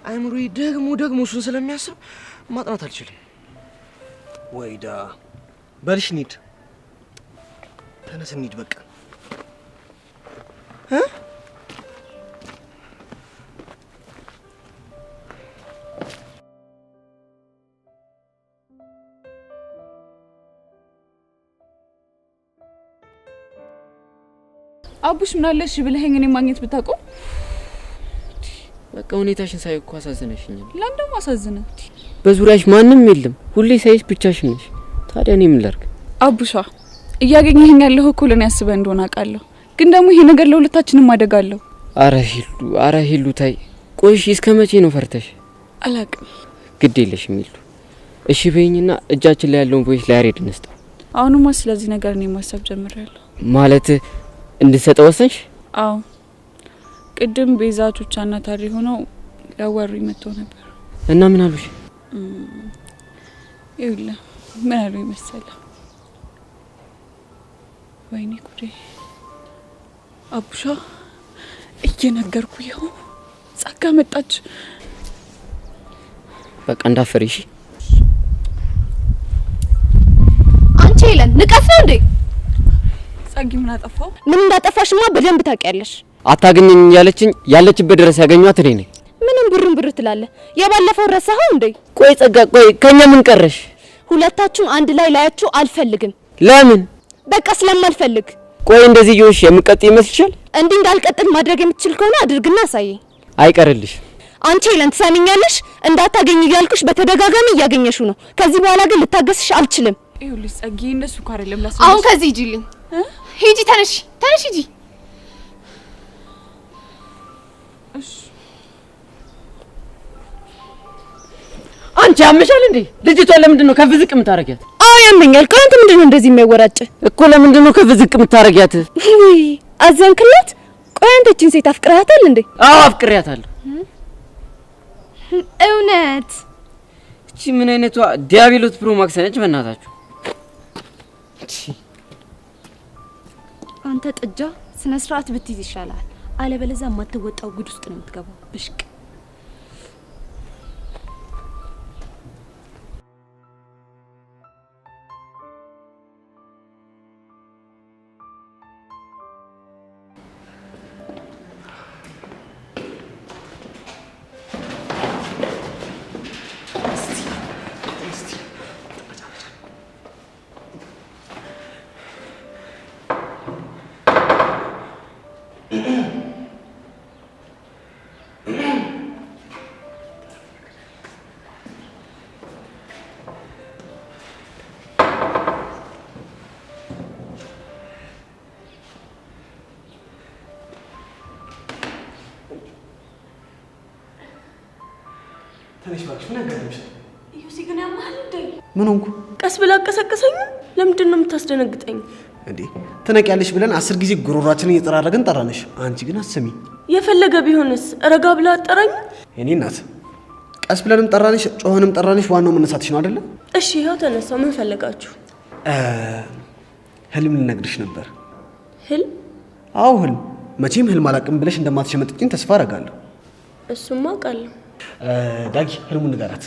አይምሮዬ ደግሞ እሱን ስለሚያስብ ማጥናት አልችልም። ወይዳ በልሽ እንሂድ። ተነስ እንሂድ በቃ። አቡሽ ምን አለሽ ብለኸኝ እኔ ማግኘት ብታቆም በቃ ሁኔታሽን ሳይ እኮ አሳዝነሽኛል። ለምን አሳዝነ? በዙሪያሽ ማንም የለም፣ ሁሌ ሳይሽ ብቻሽን ነሽ። ታዲያ እኔ ምን ላድርግ? አቡሻ እያገኘኸኝ ያለሁ እኮ ለኔ ያስበህ እንደሆነ አውቃለሁ፣ ግን ደግሞ ይሄ ነገር ለሁለታችንም አደጋለሁ። አረ ሂሉ ታይ፣ ቆይሽ እስከ መቼ ነው ፈርተሽ? አላቅም። ግድ የለሽም ሂሉ። እሺ በይኝና እጃችን ላይ ያለውን ቮይስ ላይ ያሬድ እንስጠው። አሁንማ ስለዚህ ነገር እኔ ማሰብ ጀምሬያለሁ። ማለት እንድትሰጠው ወሰንሽ? አዎ ቅድም ቤዛ ቹቻና ታሪ ሆነው ያወሩኝ መጥተው ነበር። እና ምን አሉሽ? ይኸውልህ ምን አሉኝ መሰለህ? ወይኔ ጉዴ አቡሻ እየነገርኩ ይኸው ጸጋ መጣች። በቃ እንዳፈሪ እሺ። አንቺ ሄለን ንቀት ነው እንዴ? ጸጊ ምን አጠፋው? ምን እንዳጠፋሽማ በደንብ ታውቂያለሽ። አታገኘኝ ያለችኝ ያለችበት ድረስ ያገኘኋት እኔ ነኝ። ምንም ብር ትላለህ? የባለፈው ረሳኸው እንዴ? ቆይ ጸጋ፣ ቆይ ከኛ ምን ቀረሽ? ሁለታችሁም አንድ ላይ ላያችሁ አልፈልግም። ለምን? በቃ ስለማልፈልግ። ቆይ እንደዚህ ይውሽ የምቀጥ ይመስልሻል? እንዲህ እንዳልቀጥል ማድረግ የምትችል ከሆነ አድርግና አሳየኝ። አይቀርልሽ። አንቺ ሄለን ትሰሚኛለሽ? እንዳታገኝ እያልኩሽ በተደጋጋሚ እያገኘሽው ነው። ከዚህ በኋላ ግን ልታገስሽ አልችልም። ይኸውልሽ ጸጊ እንደሱ እኮ አይደለም ላስ አሁን ከዚህ ሂጂልኝ። ሂጂ ተነሽ ሂጂ። እሺ አንቺ ያምሻል እንዴ? ልጅቷን ለምንድን ነው ከፍ ዝቅ የምታረጊያት? አዎ ያመኛል። ቆይ አንተ ምንድን ነው እንደዚህ የሚያወራጭ? እኮ ለምንድን ነው ከፍ ዝቅ የምታረጊያት? ውይ አዘንክላት። ቆይ አንተ እቺን ሴት አፍቅራታል እንዴ? አዎ አፍቅሪያታለሁ። እውነት? እቺ ምን አይነቷ ዲያብሎስ ፕሮ ማክስ ነች በእናታችሁ? አንተ ጥጃ ስነ ስርዓት ብትይዝ ይሻላል። አለበለዚያ የማትወጣው ጉድ ውስጥ ነው የምትገባው። ብሽቅ ትንሽ ባክሽ ምን አጋጠመሽ? ዩሲ ግን ያማል እንዴ? ምን ሆንኩ? ቀስ ብላ አቀሰቀሰኝ። ለምንድን ነው የምታስደነግጠኝ? እንዴ ትነቂያለሽ ብለን 10 ጊዜ ጉሮሯችንን እየጠራረግን ጠራንሽ። አንቺ ግን አትሰሚ። የፈለገ ቢሆንስ ረጋ ብላ አጠራኝ። እኔ እናት ቀስ ብለንም ጠራንሽ፣ ጮኸንም ጠራንሽ፣ ዋናው መነሳትሽ ነው አይደለ? እሺ ይኸው ተነሳው። ምን ፈለጋችሁ? ህልም ልነግርሽ ነበር። ህልም? አዎ ህልም። መቼም ህልም አላውቅም ብለሽ እንደማትሸመጥጭኝ ተስፋ አደርጋለሁ። እሱማ አውቃለሁ። ዳጊ ህልሙን ንገራት።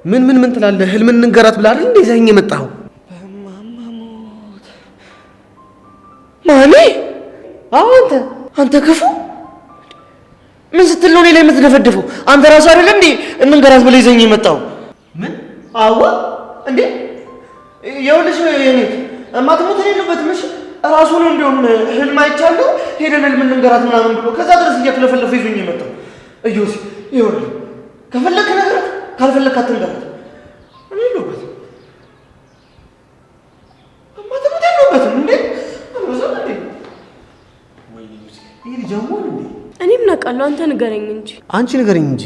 ምን ትላለህ? ህልምን ንገራት ብላ አይደል እንዴ ይዘኸኝ የመጣኸው? ማኔ? አዎ አንተ ክፉ ምን ስትል ነው እኔ ላይ የምትደፈድፈው? አንተ ራስህ አይደል እንዴ እንንገራት ብለህ ይዘኸኝ የመጣኸው? ምን? አዎ እንዴ ይኸውልሽ የኔት እማትሞት የሌለበትም። እሺ ራሱ ነው እንደውም ህልም አይቻለሁ ሄደን ህልም እንንገራት ምናምን ብሎ ከዛ ድረስ እያክለፈለፈ ይዞኝ የመጣው። እዮሲ ይኸውልህ ከፈለክ ነገራት፣ ካልፈለክ አትንገራት። እኔ የለሁበትም እማትሞት የለሁበትም። እንዴ አልበዛም እንዴ? ወይኔ ያማል እንዴ? እኔ ምን አውቃለሁ? አንተ ንገረኝ እንጂ። አንቺ ንገረኝ እንጂ።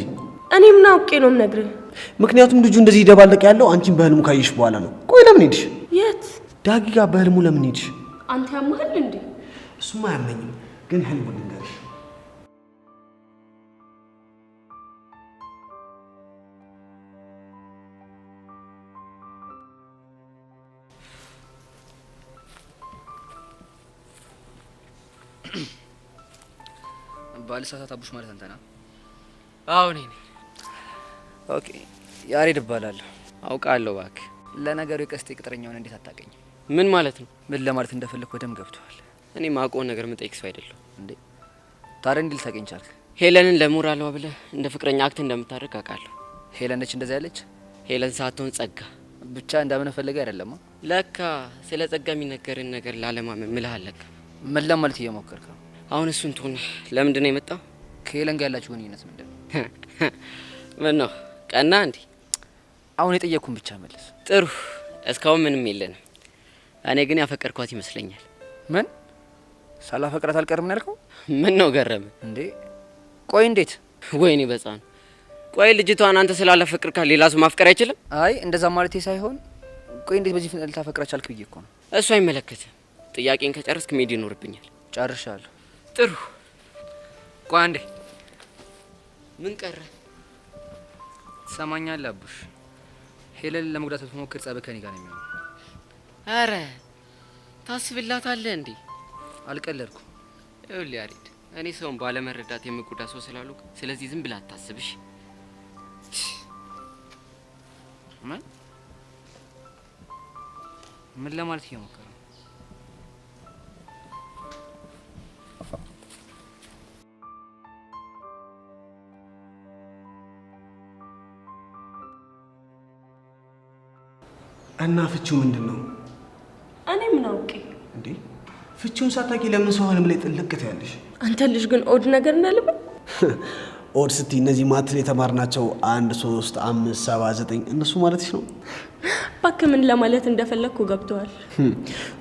እኔ ምን አውቄ ነው የምነግርህ? ምክንያቱም ልጁ እንደዚህ ይደባለቅ ያለው አንቺን በህልሙ ካየሽ በኋላ ነው። ቆይ ለምን ሄድሽ? የት? ዳጊ ጋር በህልሙ ለምን ሄድሽ? አንተ ያማል እንዴ? እሱማ አያመኝም፣ ግን ህልሙ ልንገርሽ። ባልሳሳት አቡሽ ማለት አንተ ነህ? አዎ እኔ ነኝ። ኦኬ ያሬድ እባላለሁ። አውቃለሁ እባክህ። ለነገሩ የቀስቴ ቅጥረኛውን እንዴት አታውቀኝም? ምን ማለት ነው? ምን ለማለት እንደፈለኩ በደም ገብቷል። እኔ ማውቀውን ነገር የምጠይቅ ሰው አይደለሁ። እንዴ ታዲያ እንዴት ልታውቀኝ ቻልክ? ሄለንን ለሞራሏ ብለህ እንደ ፍቅረኛ አክት እንደምታደርግ አውቃለሁ። ሄለን ነች እንደዛ ያለች? ሄለን ሳትሆን ጸጋ። ብቻ እንዳምን ፈልገህ አይደለም? ለካ ስለ ጸጋ የሚነገርን ነገር ላለማመን ምልሃል። ለካ ምን ለማለት እየሞከርክ ነው? አሁን እሱን ትሆን ለምንድን ነው የመጣው? ከሄለን ጋር ያላችሁ ግንኙነት ምንድን ነው? ምን ነው ቀና እንዴ? አሁን የጠየቅኩን ብቻ መልስ። ጥሩ፣ እስካሁን ምንም የለንም። እኔ ግን ያፈቀርኳት ይመስለኛል። ምን? ሳላፈቅራት አልቀርም ያልከው? ምን ነው ገረመ እንዴ? ቆይ እንዴት? ወይኔ በጻን። ቆይ ልጅቷን አንተ ስላላፈቅርካት ሌላ ሰው ማፍቀር አይችልም? አይ እንደዛ ማለቴ ሳይሆን፣ ቆይ እንዴት በዚህ ፍጥነት ልታፈቅራት ቻልክ ብዬ እኮ ነው። እሱ አይመለከትም። ጥያቄን ከጨረስክ መሄድ ይኖርብኛል። ጨርሻለሁ። ጥሩ። ቆይ አንዴ። ምን ቀረ? ትሰማኛለህ አቡሽ? ሄለን ለመጉዳት ብትሞክር ጸብ ከኔ ጋር ነው የሚሆነው። አረ ታስብላታለህ እንዴ? አልቀለድኩም። ይኸውልህ ያሬድ፣ እኔ ሰውን ባለመረዳት የምጎዳ ሰው ስላልኩ፣ ስለዚህ ዝም ብለህ አታስብሽ። ምን ለማለት እየሞከረ ነው? እና ፍቺው ምንድን ነው? እኔ ምን አውቄ እንዴ? ፍቺውን ሳታውቂ ለምን ሰው ህልም ላይ ጥልቅ ትያለሽ? አንተ ልጅ ግን ኦድ ነገር እንዳለበት ኦድ ስትይ እነዚህ ማትል የተማርናቸው 1 3 5 7 9 እነሱ ማለትሽ ነው? እባክህ ምን ለማለት እንደፈለግኩ ገብቶሃል?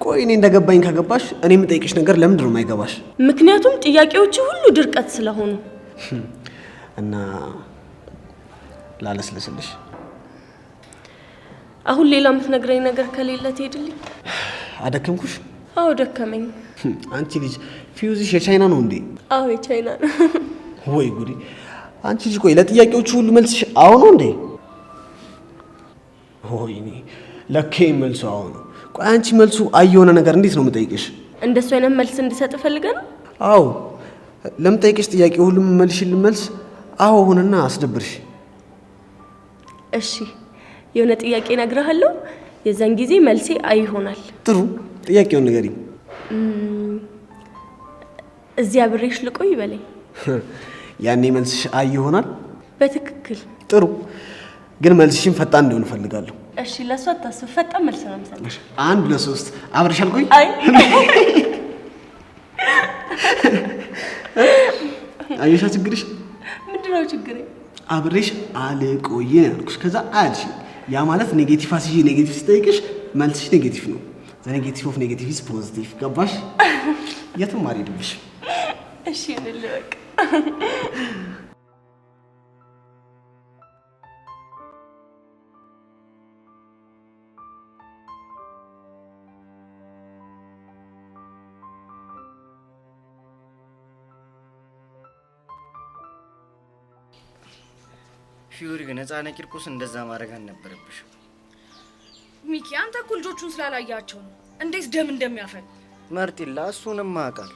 ቆይ እኔ እንደገባኝ ከገባሽ እኔ የምጠይቅሽ ነገር ለምንድን ነው የማይገባሽ? ምክንያቱም ጥያቄዎች ሁሉ ድርቀት ስለሆኑ እና ላለስለስልሽ። አሁን ሌላ የምትነግረኝ ነገር ከሌለ ትሄድልኝ። አደከምኩሽ? አዎ ደከመኝ። አንቺ ልጅ ፊውዝሽ የቻይና ነው እንዴ? አዎ የቻይና ነው። ወይ ጉዲ! አንቺ ልጅ ቆይ ለጥያቄዎቹ ሁሉ መልስሽ አዎ ነው እንዴ? ወይኔ ለካ መልሱ አዎ ነው። ቆይ አንቺ መልሱ አይ የሆነ ነገር እንዴት ነው የምጠይቅሽ? እንደሱ አይነት መልስ እንድሰጥ ፈልገህ ነው? አዎ ለምጠይቅሽ ጥያቄ ሁሉ መልሽልኝ መልስ አዎ ሆነና አስደብርሽ። እሺ የሆነ ጥያቄ እነግርሃለሁ፣ የዛን ጊዜ መልሴ አይ ይሆናል። ጥሩ፣ ጥያቄውን ንገሪኝ። እዚያ አብሬሽ ልቆይ በለኝ። ያኔ መልስሽ አይ ይሆናል? በትክክል። ጥሩ፣ ግን መልስሽን ፈጣን እንዲሆን እፈልጋለሁ። እሺ ለሷ አታስብ፣ ፈጣን መልስ ነው የምሰጥሽ። 1 2 3 አብሬሽ አልቆይ? አይ አየሻ ችግርሽ? ምንድነው ችግሬ? አብሬሽ አልቆይ ያልኩሽ፣ ከዛ አልሽ። ያ ማለት ኔጌቲቭ አስይዤ ኔጌቲቭ ስጠይቅሽ መልስሽ ኔጌቲቭ ነው። ዘ ኔጌቲቭ ኦፍ ኔጌቲቭ ኢዝ ፖዚቲቭ። ገባሽ? የትም አልሄድብሽ። እሺ እንልወቅ። ፊዮሪ ግን ህፃነ ቂርቆስ እንደዛ ማድረግ አልነበረብሽ። ሚኪ አንተ እኮ ልጆቹን ስላላያቸው ነው እንዴት ደም እንደሚያፈል። መርጢላ እሱንም ማቃል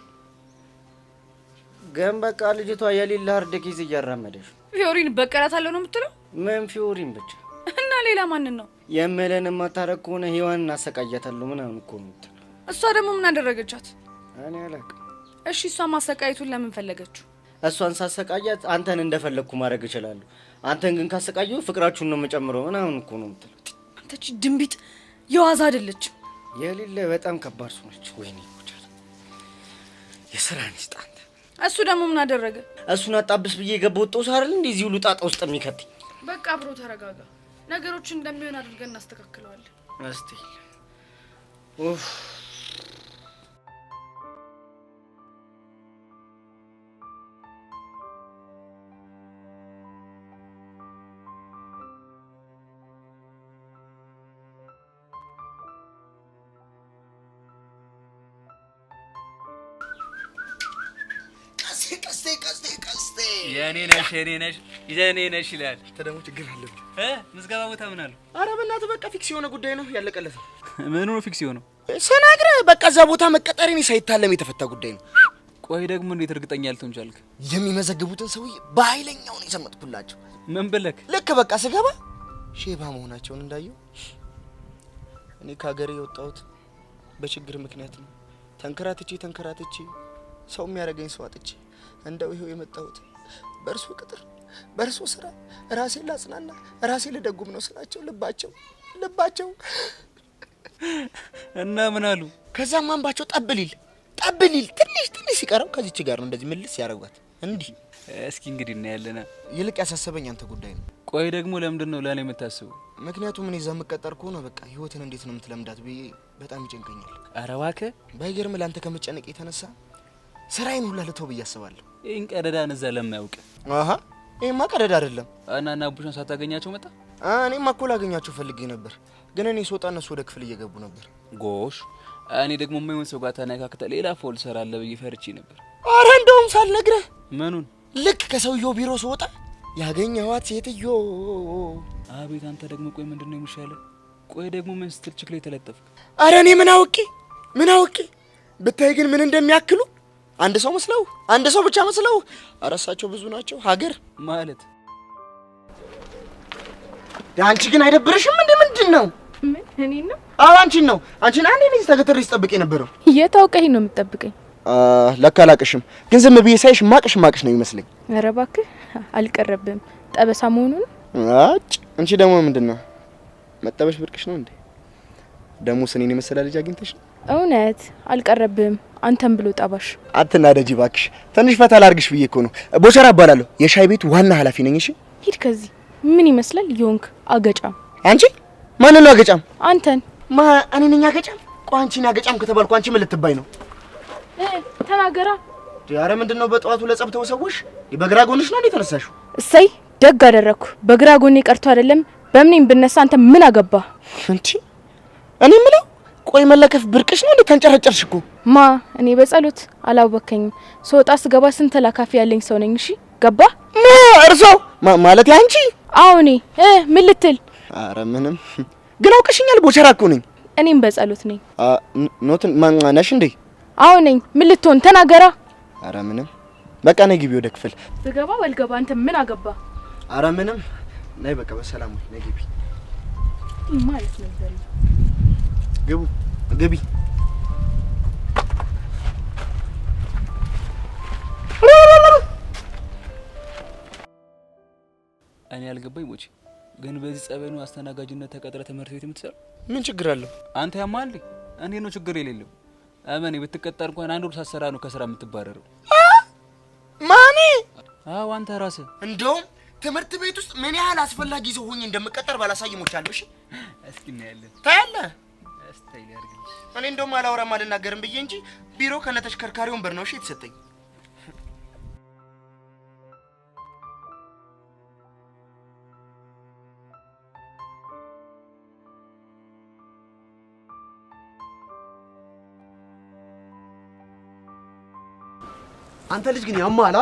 ግን በቃ ልጅቷ የሌላ አርደ ጊዜ እያራመደሽ ፊዮሪን በቀላታለሁ ነው የምትለው? ምን ፊዮሪን ብቻ እና ሌላ ማንን ነው? የምለን ማታረቅ ከሆነ ሔዋንን አሰቃያታለሁ ምናምን እኮ ነው የምትለው። እሷ ደግሞ ምን አደረገቻት? እኔ አላውቅም። እሺ እሷ ማሰቃየቱን ለምን ፈለገችው? እሷን ሳሰቃያት አንተን እንደፈለግኩ ማድረግ እችላለሁ፣ አንተን ግን ካሰቃየሁ ፍቅራችሁን ነው የምጨምረው ምናምን እኮ ነው የምትለው። አንተ እቺ ድንቢጥ የዋዛ አይደለችም። የሌለ በጣም ከባድ ሰው ነች። ወይኔ ጉዳይ የስራ ንስጥ አንተ። እሱ ደግሞ ምን አደረገ? እሱን አጣብስ ብዬ የገባው ጦስ አይደል እንዴ እዚህ ሁሉ ጣጣ ውስጥ የሚከተኝ። በቃ አብሮ ተረጋጋ። ነገሮችን እንደሚሆን አድርገን እናስተካክለዋለን። እስቲ ኡፍ ቀስቴ የኔ ነሽ ይላል። ተደሞ ችግር አለብህ ምዝገባ ቦታ ምን አለው? ኧረ በእናትህ በቃ ፊክስ የሆነ ጉዳይ ነው ያለቀለት ነው። ምኑ ነው ፊክስ የሆነው? ስነግርህ በቃ እዛ ቦታ መቀጠሬን ሳይታለም የተፈታ ጉዳይ ነው። ቆይ ደግሞ እንዴት እርግጠኛ ልትሆን ቻልክ? የሚመዘግቡትን ሰውዬ በኃይለኛው ነው የሰመጥኩላቸው። ምን ብለክ? ልክ በቃ ስገባ ሼባ መሆናቸውን እንዳየው እኔ ከሀገሬ የወጣሁት በችግር ምክንያት ነው። ተንከራትቼ ሰው የሚያደርገኝ ሰው አጥቼ እንደው ይሄው የመጣሁት በእርሱ ቅጥር በእርሱ ስራ ራሴን ላጽናና ራሴን ልደጉም ነው ስላቸው ልባቸው እና ምን አሉ? ከዛም አንባቸው ጠብሊል ትንሽ ሲቀረው ከዚች ጋር ነው እንደዚህ ምልስ ያደርጓት እንዲህ። እስኪ እንግዲህ እናያለን። ይልቅ ያሳሰበኝ አንተ ጉዳይ ነው። ቆይ ደግሞ ለምንድን ነው ለኔ የምታስበው? ምክንያቱም እኔ እዛ መቀጠር ከሆነ በቃ ህይወትን እንዴት ነው የምትለምዳት ብዬ በጣም ይጨንቀኛል። ኧረ እባክህ ባይገርም ለአንተ ከመጨነቅ የተነሳ ስራዬን ሁላ ልተው ብዬ አስባለሁ። ይሄን ቀደዳን እዛ ለማያውቅ ይሄማ ቀደዳ አይደለም። እና ቡሽን ሳታገኛቸው መጣ? እኔማ እኮ ላገኛቸው ፈልጌ ነበር፣ ግን እኔ ስወጣ እነሱ ወደ ክፍል እየገቡ ነበር። ጎሽ እኔ ደግሞ የማይሆን ሰው ጋር ተነካክተ ሌላ ፎል ሰራለ ብዬ ፈርቼ ነበር። ኧረ እንደውም ሳልነግርህ ምኑን? ልክ ከሰውየው ቢሮ ስወጣ ያገኘኋት ሴትዮ። አቤት አንተ ደግሞ ቆይ ምንድነው የሚሻለው? ቆይ ደግሞ ምን ስትል ችግር ላይ ተለጠፍክ? ኧረ እኔ ምን አውቄ ብታይ ግን ምን እንደሚያክሉ አንድ ሰው ብቻ መስለው አረሳቸው ብዙ ናቸው። ሀገር ማለት አንቺ ግን አይደብርሽም እንዴ? ምንድነው? እኔ ነው? አዎ አንቺን ነው። አንቺን አንዴ ነው ተገተረሽ ጠብቄ ነበር። የታውቀኝ ነው የምትጠብቀኝ? ለካ አላቅሽም፣ ግን ዝም ብዬ ሳይሽ ማቅሽ ነው የሚመስለኝ። ኧረ እባክህ አልቀረብም። ጠበሳ መሆኑን አንቺ ደግሞ ምንድነው መጠበሽ ብርቅሽ ነው እንዴ? ደግሞ ስኔን የመሰለ ልጅ አግኝተሽ ነው? እውነት አልቀረብም። አንተም ብሎ ጠባሽ። አትናደጂ እባክሽ፣ ትንሽ ፈታ ላርግሽ ብዬ እኮ ነው። ቦቸራ እባላለሁ፣ የሻይ ቤቱ ዋና ኃላፊ ነኝ። እሺ ሂድ ከዚህ። ምን ይመስላል የሆንክ አገጫም? አንቺ ማንን ነው አገጫም? አንተን። እኔ ነኝ አገጫም? ቆይ አንቺን አገጫም ከተባልኩ አንቺ ምን ልትባይ ነው? ተናገራ። ኧረ ምንድነው በጠዋቱ ለጸብተው ሰዎች በግራ ጎንሽ ነው እንዴ ተነሳሽው? እሰይ ደግ አደረኩ። በግራ ጎኔ ቀርቶ አይደለም በምኔም ብነሳ አንተ ምን አገባ? እኔ ምለው ቆይ መለከፍ ብርቅሽ ነው እንዴ? ተንጨረጨርሽ እኮ። እኔ በጸሎት አላወከኝም። ስወጣ ስገባ ስንት ላካፊ ያለኝ ሰው ነኝ። እሺ ገባ? እርሶ ማለት አንቺ? አዎ እኔ ምን ልትል? ኧረ ምንም። ግን አውቀሽኛል፣ ቦቸራ እኮ ነኝ። እኔም በጸሎት ነኝ። ኖትን ነሽ እንዴ? አዎ ነኝ። ምን ልትሆን? ተናገራ። ኧረ ምንም። በቃ ነይ ግቢ ወደ ክፍል። ብገባ ወልገባ አንተ ምን አገባ? ኧረ ምንም። ነይ በቃ በሰላም ነይ ግቢ ማለት ነው። ግቢ። እኔ ያልገባኝ ሞቼ ግን በዚህ ጸበኑ አስተናጋጅነት ተቀጥረ ትምህርት ቤት የምትሰራ ምን ችግር አለው? አንተ ያማል እኔ ነው ችግር የሌለው። አመኔ ብትቀጠር እንኳን አንድ ወር ሳሰራ ነው ከስራ የምትባረረው። ማኔ? አዎ አንተ ራስህ። እንደውም ትምህርት ቤት ውስጥ ምን ያህል አስፈላጊ ሰው ሆኜ እንደምቀጠር ባላሳይሞቻለሁ። እሺ እስኪ እናያለን። ታያለህ። እስታይ ያርግልሽ። እኔ እንደውም አላወራም አልናገርም ብዬ እንጂ ቢሮ ከነተሽከርካሪ ወንበር ነው እሺ የተሰጠኝ። አንተ ልጅ ግን ያማላ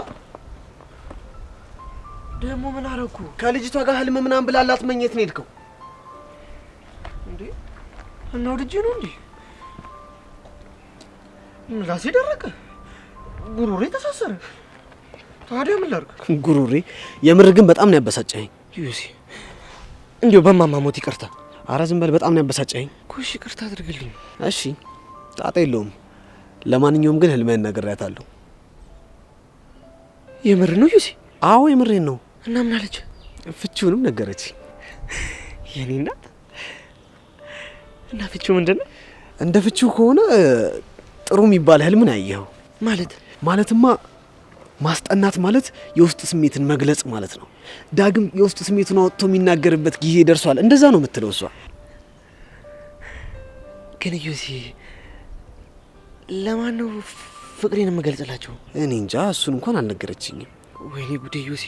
ደግሞ ምን አረኩ? ከልጅቷ ጋር ህልም ምናምን ብላላት መኘት ነው የሄድከው እንዴ? እና ወድጄ ነው እንዴ? ምላሴ ደረቀ፣ ጉሮሬ ተሳሰረ። ታዲያ ምን ላድርግ? ጉሮሬ የምር ግን በጣም ነው ያበሳጨኝ። ዩሲ እንዴው በማማሞት ይቅርታ። ኧረ ዝም በል፣ በጣም ነው ያበሳጨኝ። ኩሽ ይቅርታ አድርግልኝ። እሺ ጣጣ የለውም። ለማንኛውም ግን ህልምህን ነግሬያታለሁ። የምር ነው ዩሲ? አዎ የምሬን ነው። እና ምን አለች? ፍቺውንም ነገረች። የኔ እናት። እና ፍቺው ምንድነው? እንደ ፍቺው ከሆነ ጥሩ የሚባል ህልምን አየኸው ማለትማ ማስጠናት ማለት የውስጥ ስሜትን መግለጽ ማለት ነው። ዳግም የውስጥ ስሜቱን አውጥቶ የሚናገርበት ጊዜ ደርሷል። እንደዛ ነው የምትለው እሷ። ግን ዩሲ ለማን ነው ፍቅሬን የምገልጽላቸው? እኔ እንጃ፣ እሱን እንኳን አልነገረችኝም። ወይኔ ጉዴ ዩሲ።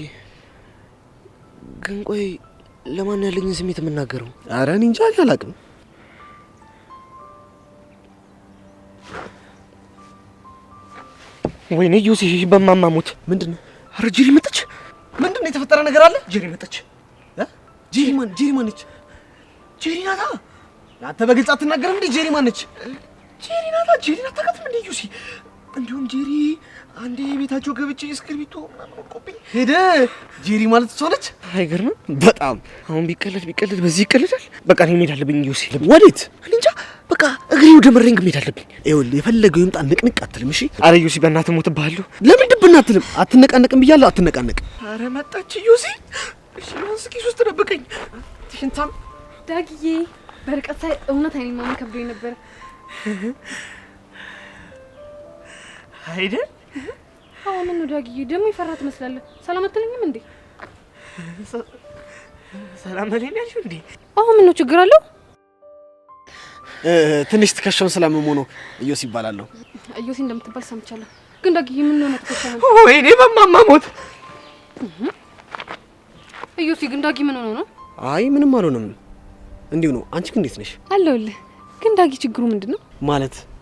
ግን ቆይ ለማን ያለኝን ስሜት የምናገረው? ኧረ እኔ እንጃ አላውቅም። ወይኔ ዩሲ በማማሙት ምንድነው? ኧረ ጄሪ መጣች። ምንድነው የተፈጠረ ነገር አለ? ጄሪ መጣች። ጄሪ ማነች? ጄሪ ናታ። አንተ በግልጽ አትናገርም እንዴ? ጄሪ ማነች? ጄሪ ናታ። ጄሪ ናታ ከትም እንዴ ዩሲ። እንዲሁም ጄሪ አንዴ ቤታቸው ገብቼ እስክሪብቶ ቆብኝ ሄደ። ጄሪ ማለት እሷ ነች? አይገርምም? በጣም አሁን ቢቀለድ በዚህ ይቀለዳል። በቃ እኔ መሄድ አለብኝ ዩሲ። ወዴት? እኔ እንጃ። በቃ እግሬ ወደ መረንግ መሄድ አለብኝ። ይኸውልህ የፈለገው ይምጣ፣ ንቅንቅ አትልም። እሺ? አረ ዩሲ በእናትህ ሞትብሃለሁ። ለምን ድብና አትልም? አትነቃነቅም ብያለሁ፣ አትነቃነቅ። አረ መጣች ዩሲ። እሺ እስኪ ሶስት ደበቀኝ። ትሽንታም ዳግዬ በርቀት ሳይ እውነት አይኔ ማመን ከብዶኝ ነበር። አይደል? አዎ ምን ነው ዳግዬ ደግሞ ይፈራ ትመስላለህ። ሰላም አትለኝም እንዴ? ሰላም በለኝ ያልሽው እንዴ? አዎ ምን ነው ችግር አለው? ትንሽ ትከሻውን ስላመመው ነው። ኢዮስ ይባላለሁ። ኢዮስ እንደምትባል ሰምቻለሁ። ግን ዳግዬ ምን ነው ትከሻው? ወይኔ በማማሞት ኢዮስ ግን ዳጊ ምን ሆኖ ነው? አይ ምንም አልሆነም፣ እንዲሁ ነው። አንቺ ግን እንዴት ነሽ? አለሁልህ። ግን ዳጊ ችግሩ ምንድነው?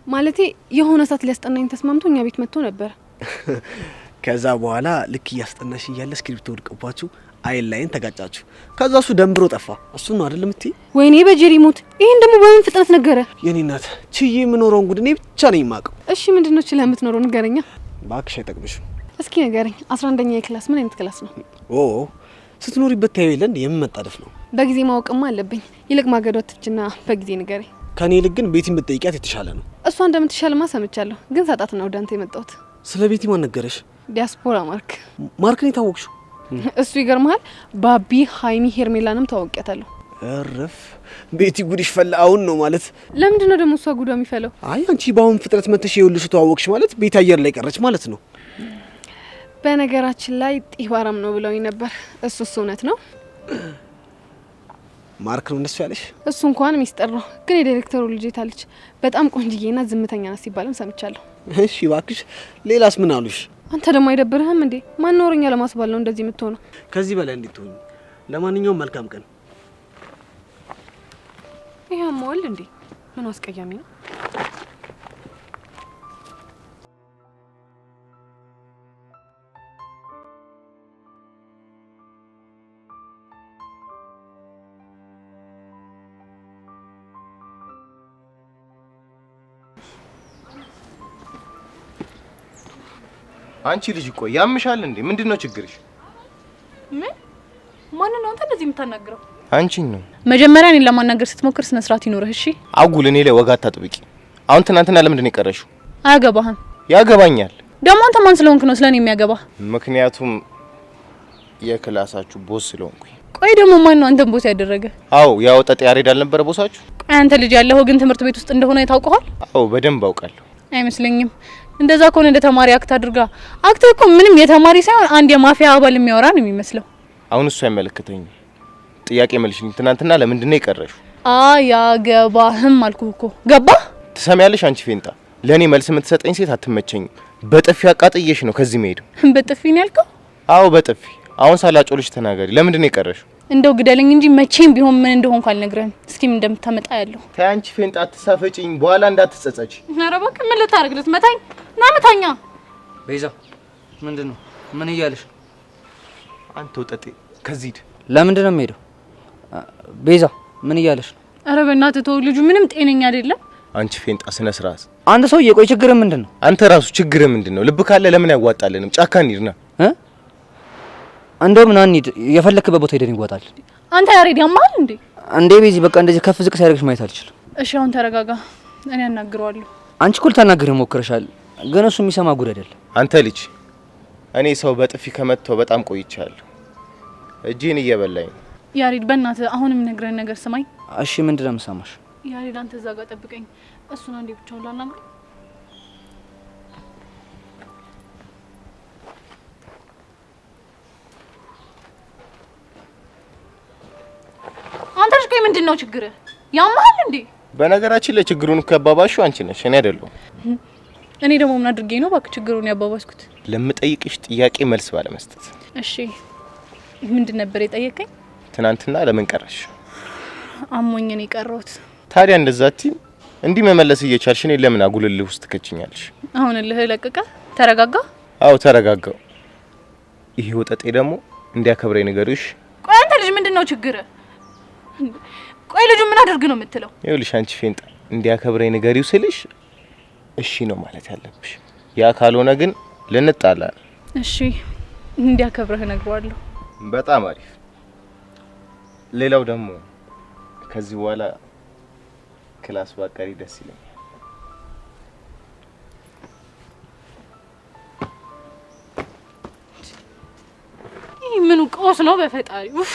ማለቴ የሆነ ሰዓት ሊያስጠናኝ ተስማምቶ እኛ ቤት መጥቶ ነበር። ከዛ በኋላ ልክ እያስጠናሽ እያለ እስክሪብቶ ወድቆባችሁ አይን ላይን ተጋጫችሁ። ከዛ እሱ ደንብሮ ጠፋ። እሱ ነው አይደለም እትይ? ወይኔ በጄሪ ሞት። ይሄን ደግሞ በምን ፍጥነት ነገረ? የኔ እናት ችዬ የምኖረውን ጉድ እኔ ብቻ ነኝ የማውቀው። እሺ ምንድነው ችለህ የምትኖረው ንገረኛ። እባክሽ አይጠቅምሽም። እስኪ ንገረኝ። 11ኛ ክላስ ምን አይነት ክላስ ነው? ስትኖሪበት ታየው የለን የምመጣደፍ ነው። በጊዜ ማወቅማ አለብኝ። ይልቅ ማገዶትችና በጊዜ ንገረኝ። ከኔ ይልቅ ግን ቤቲን ብትጠይቂያት የተሻለ ነው። እሷ እንደምትሻልማ ሰምቻለሁ። ግን ሳጣት ነው ወደ አንተ የመጣሁት። ስለ ቤቲ ማን ነገረሽ? ዲያስፖራ ማርክን የታወቅሽው? እሱ ይገርምሃል። ባቢ ሃይሚ ሄርሜላንም ታወቂያታለሁ። እረፍ ቤቲ ጉድሽ ፈላ። አሁን ነው ማለት? ለምንድን ነው ደግሞ እሷ ጉዷ የሚፈለው? አይ አንቺ በአሁን ፍጥረት መተሽ ይኸውልሽ ተዋወቅሽ ማለት ቤት አየር ላይ ቀረች ማለት ነው። በነገራችን ላይ ጢባራም ነው ብለውኝ ነበር። እሱስ እውነት ነው? ማርክ ነው እንደሱ ያለሽ? እሱ እንኳን ሚስጥር ነው። ግን የዳይሬክተሩ ልጅ ታለች በጣም ቆንጅዬና ዝምተኛ ናት ሲባልም ሰምቻለሁ። እሺ እባክሽ ሌላስ ምን አሉሽ? አንተ ደግሞ አይደብርህም እንዴ? ማን ኖርኛ ለማስባል ነው እንደዚህ የምትሆነው? ከዚህ በላይ እንድትሆኝ። ለማንኛውም መልካም ቀን። ይሄም ወል እንዴ ምን አስቀያሚ ነው? አንቺ ልጅ እኮ ያምሻል እንዴ? ምንድነው ችግርሽ? ምን ማን ነው አንተ እንደዚህ የምታናግረው? አንቺን ነው። መጀመሪያ እኔን ለማናገር ስትሞክር ስነ ስርዓት ይኖርህ እሺ? አጉል እኔ ላይ ወጋ አታጥብቂ። አሁን ትናንትና ለምንድን ነው የቀረሽው? አያገባህም። ያገባኛል። ደግሞ አንተ ማን ስለሆንክ ነው ስለኔ የሚያገባህ? ምክንያቱም የክላሳችሁ ቦስ ስለሆንኩኝ። ቆይ ደግሞ ማን ነው አንተን ቦስ ያደረገ? አዎ ያው ጠጥ ያሬድ አልነበረ ቦሳችሁ? ቆይ አንተ ልጅ ያለኸው ግን ትምህርት ቤት ውስጥ እንደሆነ ታውቀዋል? አዎ በደንብ አውቃለሁ። አይመስለኝም። እንደዛ ከሆነ እንደ ተማሪ አክት አድርጋ አክት እኮ ምንም የተማሪ ሳይሆን አንድ የማፊያ አባል የሚያወራ ነው የሚመስለው። አሁን እሱ አይመለከተኝም። ጥያቄ መልሽልኝ። ትናንትና ለምንድን ነው የቀረሽው? አያገባህም አልኩህ እኮ። ገባህ? ትሰሚያለሽ አንቺ ፌንጣ፣ ለኔ መልስ የምትሰጠኝ ሴት አትመቸኝም። በጥፊ አቃጥዬሽ ነው ከዚህ መሄድ። በጥፊ ነው ያልከው? አዎ በጥፊ። አሁን ሳላጮልሽ ተናገሪ። ለምንድን ነው የቀረሽው? እንደው ግደለኝ እንጂ መቼም ቢሆን ምን እንደሆንኩ አልነግረህም። እስኪ ምን እንደምታመጣ ያለው። ተይ አንቺ ፌንጣ አትሳፈጪኝ፣ በኋላ እንዳትጸጸች። ኧረ እባክህ ምን ልታደርግ ልትመታኝ? ና መታኛ። ቤዛ ምንድነው? ምን እያለሽ? አንተ ወጠጤ ከዚህ ሂድ። ለምንድን ነው የምሄደው? ቤዛ ምን እያለሽ ነው? ኧረ በእናትህ ተው፣ ልጁ ምንም ጤነኛ አይደለም። አንቺ ፌንጣ ስነ ስርዓት። አንድ ሰው የቆይ ችግር ምንድነው? አንተ ራሱ ችግር ምንድነው? ልብ ካለ ለምን ያዋጣልንም? ጫካ እንሂድና እንደውም ና እንሂድ። የፈለክበት ቦታ ሄደን ይወጣል። አንተ ያሬድ ያማል እንዴ? እንዴ ቤዚ በቃ እንደዚህ ከፍ ዝቅ ሲያደርግሽ ማየት አልችልም። እሺ አሁን ተረጋጋ፣ እኔ አናግረዋለሁ። አንቺ እኮ ልታናግረው ሞክረሻል፣ ግን እሱ የሚሰማ ጉድ አይደለም። አንተ ልጅ እኔ ሰው በጥፊ ከመተው በጣም ቆይቻለሁ። እጄን እየበላኝ ነው። ያሬድ በእናትህ አሁንም ነግረን ነገር ስማኝ። እሺ ምንድነው የምሰማሽ? ያሬድ አንተ እዛ ጋር ጠብቀኝ። እሱን አንዴ ብቻውን ላናግረው። አንተ ልጅ ቆይ ምንድነው ችግር? ያማል እንዴ? በነገራችን ላይ ችግሩን እኮ ያባባሽው አንቺ ነሽ፣ እኔ አይደለሁም። እኔ ደግሞ ምን አድርጌ ነው እባክህ ችግሩን ያባባስኩት? ለምጠይቅሽ ጥያቄ መልስ ባለመስጠት። እሺ ምንድን ነበር የጠየቀኝ? ትናንትና ለምን ቀረሽ? አሞኝ ነው የቀረሁት። ታዲያ እንደዛ አትይም? እንዲህ መመለስ እየቻልሽ እኔ ለምን አጉልልህ ውስጥ ትከችኛለሽ? አሁን እልህ ለቀቀ? ተረጋጋ? አዎ ተረጋጋው። ይሄ ወጠጤ ደግሞ እንዲያከብረኝ ንገሪሽ። ቆይ አንተ ልጅ ምንድነው ችግር? ቆይ ልጁ ምን አድርግ ነው የምትለው? ይኸውልሽ አንቺ ፌንጣ እንዲያከብረኝ ንገሪው ስልሽ እሺ ነው ማለት ያለብሽ። ያ ካልሆነ ግን ልንጣላ ነው። እሺ እንዲያከብረህ እነግረዋለሁ። በጣም አሪፍ። ሌላው ደግሞ ከዚህ በኋላ ክላስ ባቀሪ ደስ ይለኛል። ይህ ምን ቀውስ ነው በፈጣሪ? ኡፍ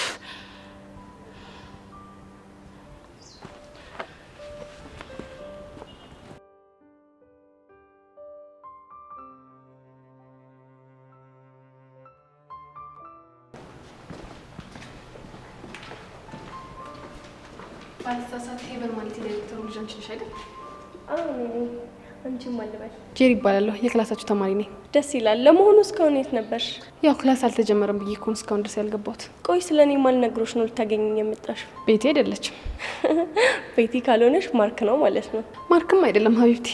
ባልሳሳት ሄቨን ማለት የዳይሬክተሩ ልጅ አንቺ ነሽ አይደል? አዎ ነኝ። አንቺም አልበል። ጄሪ ይባላለሁ። የክላሳችሁ ተማሪ ነኝ። ደስ ይላል። ለመሆኑ እስካሁን የት ነበርሽ? ያው ክላስ አልተጀመረም ብዬ እኮ እስካሁን ድረስ ያልገባሁት። ቆይ ስለኔ ማልነግሮሽ ነው ልታገኘኝ የመጣሽው? ቤቴ አይደለችም። ቤቲ ካልሆነሽ ማርክ ነው ማለት ነው። ማርክም አይደለም ሀቢብቲ።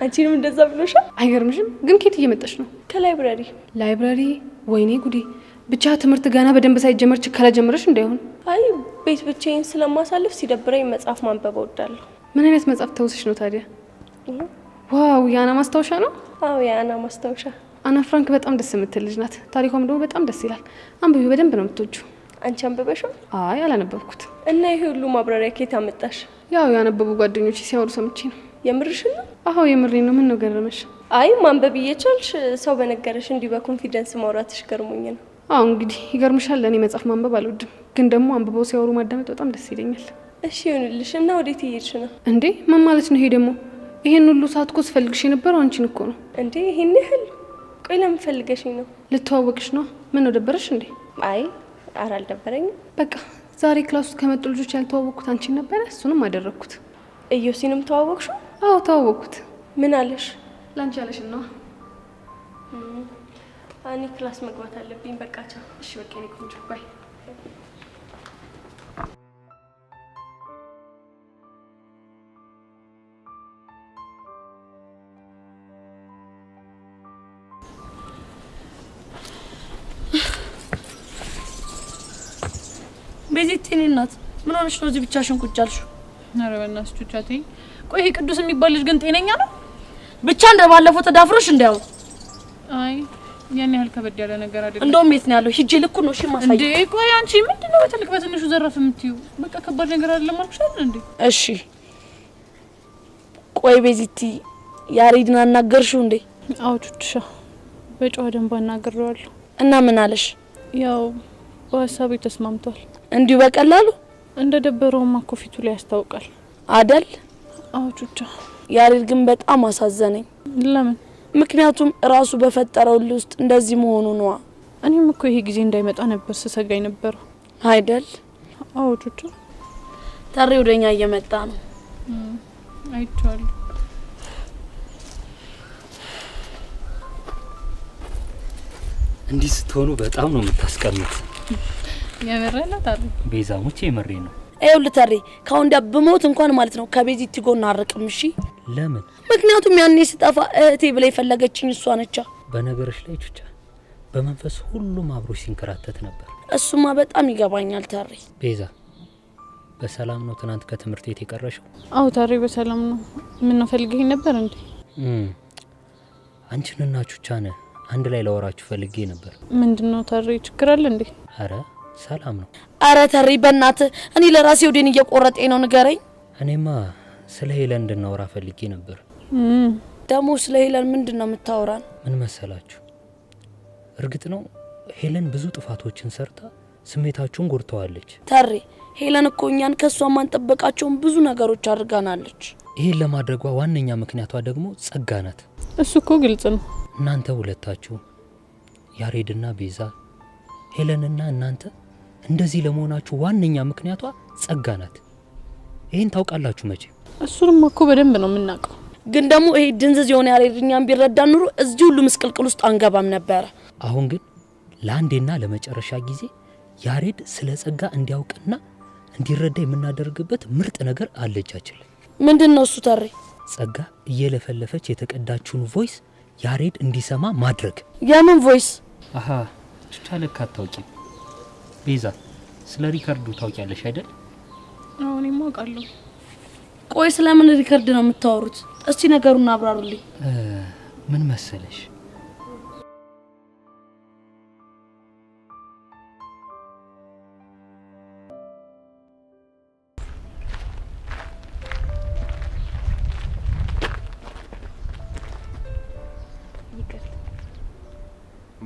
አንቺንም እንደዛ ብሎሻል? አይገርምሽም? ግን ከየት እየመጣሽ ነው? ከላይብራሪ። ላይብራሪ? ወይኔ ጉዴ። ብቻ ትምህርት ገና በደንብ ሳይጀመር ችከላ ጀመረሽ እንዳይሆን። አይ ቤት ብቻዬን ስለማሳልፍ ሲደብረኝ መጽሐፍ ማንበብ እወዳለሁ። ምን አይነት መጽሐፍ ተውስሽ ነው ታዲያ? ዋው የአና ማስታወሻ ነው? አዎ የአና ማስታወሻ። አና ፍራንክ በጣም ደስ የምትል ልጅ ናት። ታሪኳም ደግሞ በጣም ደስ ይላል። አንብቢው፣ በደንብ ነው የምትወጂው። አንቺ አንብበሽው? አይ አላነበብኩት። እና ይሄ ሁሉ ማብራሪያ ከየት አመጣሽ? ያው ያነበቡ ጓደኞቼ ሲያወሩ ሰምቼ ነው። የምርሽን ነው? አዎ የምሬን ነው። ምን ነው ገረመሽ? አይ ማንበብ እየቻልሽ ሰው በነገረሽ እንዲህ በኮንፊደንስ ማውራትሽ ገርሞኝ ነው። አዎ እንግዲህ ይገርምሻል። ለእኔ መጽሐፍ ማንበብ አልወድም፣ ግን ደግሞ አንብበው ሲያወሩ ማዳመጥ በጣም ደስ ይለኛል። እሺ ይሁንልሽ። እና ወዴት እየሄድሽ ነው? እንዴ ምን ማለት ነው ይሄ ደግሞ? ይሄን ሁሉ ሰዓት እኮ ስፈልግሽ የነበረው አንቺን እኮ ነው። እንዴ ይሄን ያህል? ቆይ ለምን ፈልገሽኝ ነው? ልተዋወቅሽ ነው። ምን ነው ደበረሽ እንዴ? አይ ኧረ አልደበረኝም። በቃ ዛሬ ክላስ ውስጥ ከመጡ ልጆች ያልተዋወቅኩት አንቺን ነበረ። እሱንም አደረግኩት። እዮሲንም ተዋወቅሽው? አዎ ተዋወቅኩት። ምን አለሽ? ላንቺ ያለሽ ነው። እኔ ክላስ መግባት አለብኝ። በቃ ቻው። እሺ በቃ እኔ ቆንጆ ባይ። ቤዚት እኔ እናት ምን ሆነሽ ነው እዚህ ብቻሽን ቁጭ አልሽው? ኧረ በእናትሽ ቹቻቴ። ቆይ ይሄ ቅዱስ የሚባል ልጅ ግን ጤነኛ ነው? ብቻ እንደባለፈው ተዳፍሮሽ እንዳው። አይ ያን ያህል ከበድ ያለ ነገር አይደለም። እንደውም የት ነው ያለው? ሂጄ ልኩ ነው እሺ ማሳይ። እንዴ ቆይ አንቺ ምንድነው በትልቅ በትንሹ ዘረፍ የምትይው? በቃ ከባድ ነገር አይደለም አልኩሽ አይደል እንዴ? እሺ ቆይ ቤዚቲ ያሬድን አናገርሽው እንዴ? አዎ ቹቻ በጨዋ ደንብ አናግሬዋለሁ። እና ምን አለሽ? ያው በሀሳቡ ተስማምቷል። እንዲሁ በቀላሉ እንደ ደበረውማ እኮ ፊቱ ላይ ያስታውቃል አይደል? አዎ ቹቻ። ያሬድ ግን በጣም አሳዘነኝ። ለምን? ምክንያቱም ራሱ በፈጠረው ውስጥ እንደዚህ መሆኑ ነው። እኔም እኮ ይሄ ጊዜ እንዳይመጣ ነበር ስሰጋኝ ነበር አይደል? አዎ ቹቻ። ታሬ ወደኛ እየመጣ ነው። አይቻለሁ። እንዲህ ስትሆኑ በጣም ነው የምታስቀምጥ። የምሬን ነው ታዲያ? ቤዛሙቼ የምሬ ነው። ይኸውልህ ታሬ ካሁን ዳ ብሞት እንኳን ማለት ነው ከቤዚቲ ጎን አርቅም። እሺ ለምን? ምክንያቱም ያኔ ስጠፋ እህቴ ብላ የፈለገችኝ እሷ ነች። በነገርሽ ላይ ቹቻ በመንፈስ ሁሉም አብሮ ሲንከራተት ነበር። እሱማ በጣም ይገባኛል ታሬ። ቤዛ በሰላም ነው ትናንት ከትምህርት ቤት የቀረሽው? አዎ ታሬ በሰላም ነው። ምን ነው ፈልገኝ ነበር እንዴ? አንቺንና ቹቻን አንድ ላይ ላወራችሁ ፈልጌ ነበር። ምንድነው ታሬ ችግር አለ እንዴ? አረ ሰላም ነው። አረ ታሬ በእናትህ እኔ ለራሴ ወዴን እየቆረጠኝ ነው ንገረኝ። እኔማ ስለ ሄለን እንድናወራ ፈልጌ ነበር። ደግሞ ስለ ሄለን ምንድነው የምታወራን? ምን መሰላችሁ? እርግጥ ነው ሄለን ብዙ ጥፋቶችን ሰርታ ስሜታችሁን ጎድተዋለች። ታሬ ሄለን እኮ እኛን ከሷ ማንጠበቃቸውን ብዙ ነገሮች አድርጋናለች። ይሄን ለማድረጓ ዋነኛ ምክንያቷ ደግሞ ጸጋ ናት። እሱ እኮ ግልጽ ነው። እናንተ ሁለታችሁ ያሬድና ቤዛ፣ ሄለንና እናንተ እንደዚህ ለመሆናችሁ ዋነኛ ምክንያቷ ጸጋ ናት። ይሄን ታውቃላችሁ መቼ? እሱንም እኮ በደንብ ነው የምናውቀው። ግን ደግሞ ይሄ ድንዝዝ የሆነ ያሬድኛን ቢረዳ ኑሮ እዚህ ሁሉ ምስቅልቅል ውስጥ አንገባም ነበር። አሁን ግን ለአንዴና ለመጨረሻ ጊዜ ያሬድ ስለ ጸጋ እንዲያውቅና እንዲረዳ የምናደርግበት ምርጥ ነገር አለቻችን። ምንድነው እሱ ታሬ? ጸጋ እየለፈለፈች የተቀዳችውን ቮይስ ያሬድ እንዲሰማ ማድረግ። ያንን ቮይስ አሃ ቻለካ ታውቂ ቤዛ ስለ ሪካርዱ ታውቂያለሽ አይደል? አዎ እኔማ አውቃለሁ። ቆይ ስለምን ሪካርድ ነው የምታወሩት? እስቲ ነገሩን አብራሩልኝ። ምን መሰለሽ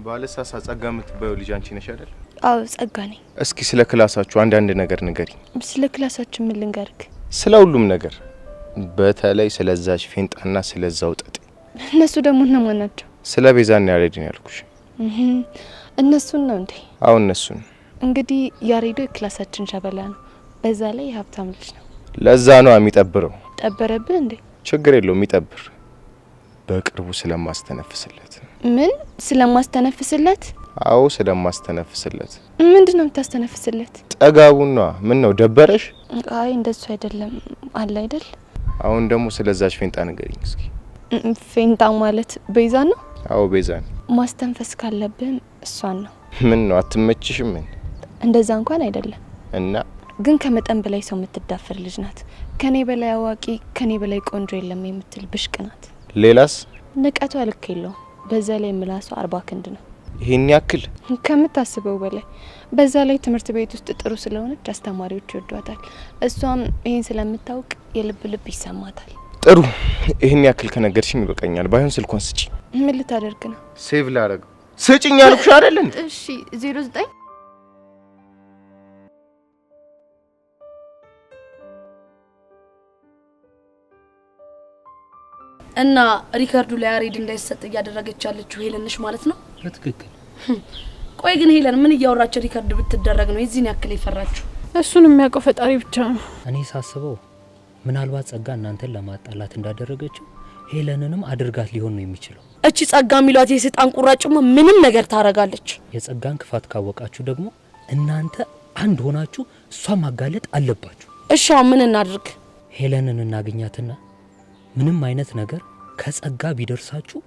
ባለሳሳ ጸጋ የምትባየው ልጅ አንቺ ነሽ አይደል? አዎ ጸጋ ነኝ። እስኪ ስለ ክላሳችሁ አንዳንድ ነገር ንገሪኝ። ስለ ክላሳችን ምን ልንገርክ? ስለ ሁሉም ነገር በተለይ ስለዛች ፌንጣና ስለዛው ጠጤ። እነሱ ደግሞ እነማን ናቸው? ስለ ቤዛና ያሬድ ነው ያልኩሽ። እነሱን ነው እንዴ? አዎ እነሱን። እንግዲህ ያሬዶ የክላሳችን ሸበላ ነው። በዛ ላይ የሀብታም ልጅ ነው። ለዛ ነው የሚጠብረው። ጠበረብህ እንዴ? ችግር የለውም ይጠብር። በቅርቡ ስለማስተነፍስለት። ምን ስለማስተነፍስለት? አዎ ስለማስተነፍስለት። ምንድነው የምታስተነፍስለት? ጠጋቡና ምን ነው ደበረሽ? አይ እንደሱ አይደለም አለ አይደል? አሁን ደግሞ ስለዛች ፌንጣ ንገሪኝ እስኪ። ፌንጣ ማለት ቤዛ ነው? አዎ ቤዛ ነው። ማስተንፈስ ካለብን እሷን ነው። ምን ነው አትመችሽም? ምን እንደዛ እንኳን አይደለም እና ግን ከመጠን በላይ ሰው የምትዳፈር ልጅ ናት። ከኔ በላይ አዋቂ ከኔ በላይ ቆንጆ የለም የምትል ብሽቅ ናት። ሌላስ? ንቀቷ ልክ የለውም። በዛ ላይ ምላሷ 40 ክንድ ነው። ይሄን ያክል? ከምታስበው በላይ። በዛ ላይ ትምህርት ቤት ውስጥ ጥሩ ስለሆነች አስተማሪዎች ይወዷታል። እሷም ይሄን ስለምታውቅ የልብ ልብ ይሰማታል። ጥሩ ይሄን ያክል ከነገርሽኝ ይበቃኛል። ባይሆን ስልኳን ስጪ። ምን ልታደርግ ነው? ሴቭ ላደርግ። ስጪኝ አልኩሽ አይደል እንዴ? እሺ 09 እና ሪካርዱ ላይ ያሬድ እንዳይሰጥ እያደረገች ያለችው ሄለን ነሽ ማለት ነው? በትክክል። ቆይ ግን ሄለን ምን እያወራችሁ ሪካርድ ብትደረግ ነው የዚህን ያክል ይፈራችሁ? እሱን የሚያውቀው ፈጣሪ ብቻ ነው። እኔ ሳስበው ምናልባት ጸጋ እናንተን ለማጣላት እንዳደረገችው ሄለንንም አድርጋት ሊሆን ነው የሚችለው። እቺ ጸጋ ሚሏት የሰይጣን ቁራጭማ ምንም ነገር ታረጋለች። የጸጋን ክፋት ካወቃችሁ ደግሞ እናንተ አንድ ሆናችሁ እሷን ማጋለጥ አለባችሁ። እሺ ምን እናድርግ? ሄለንን እናገኛትና ምንም አይነት ነገር ከጸጋ ቢደርሳችሁ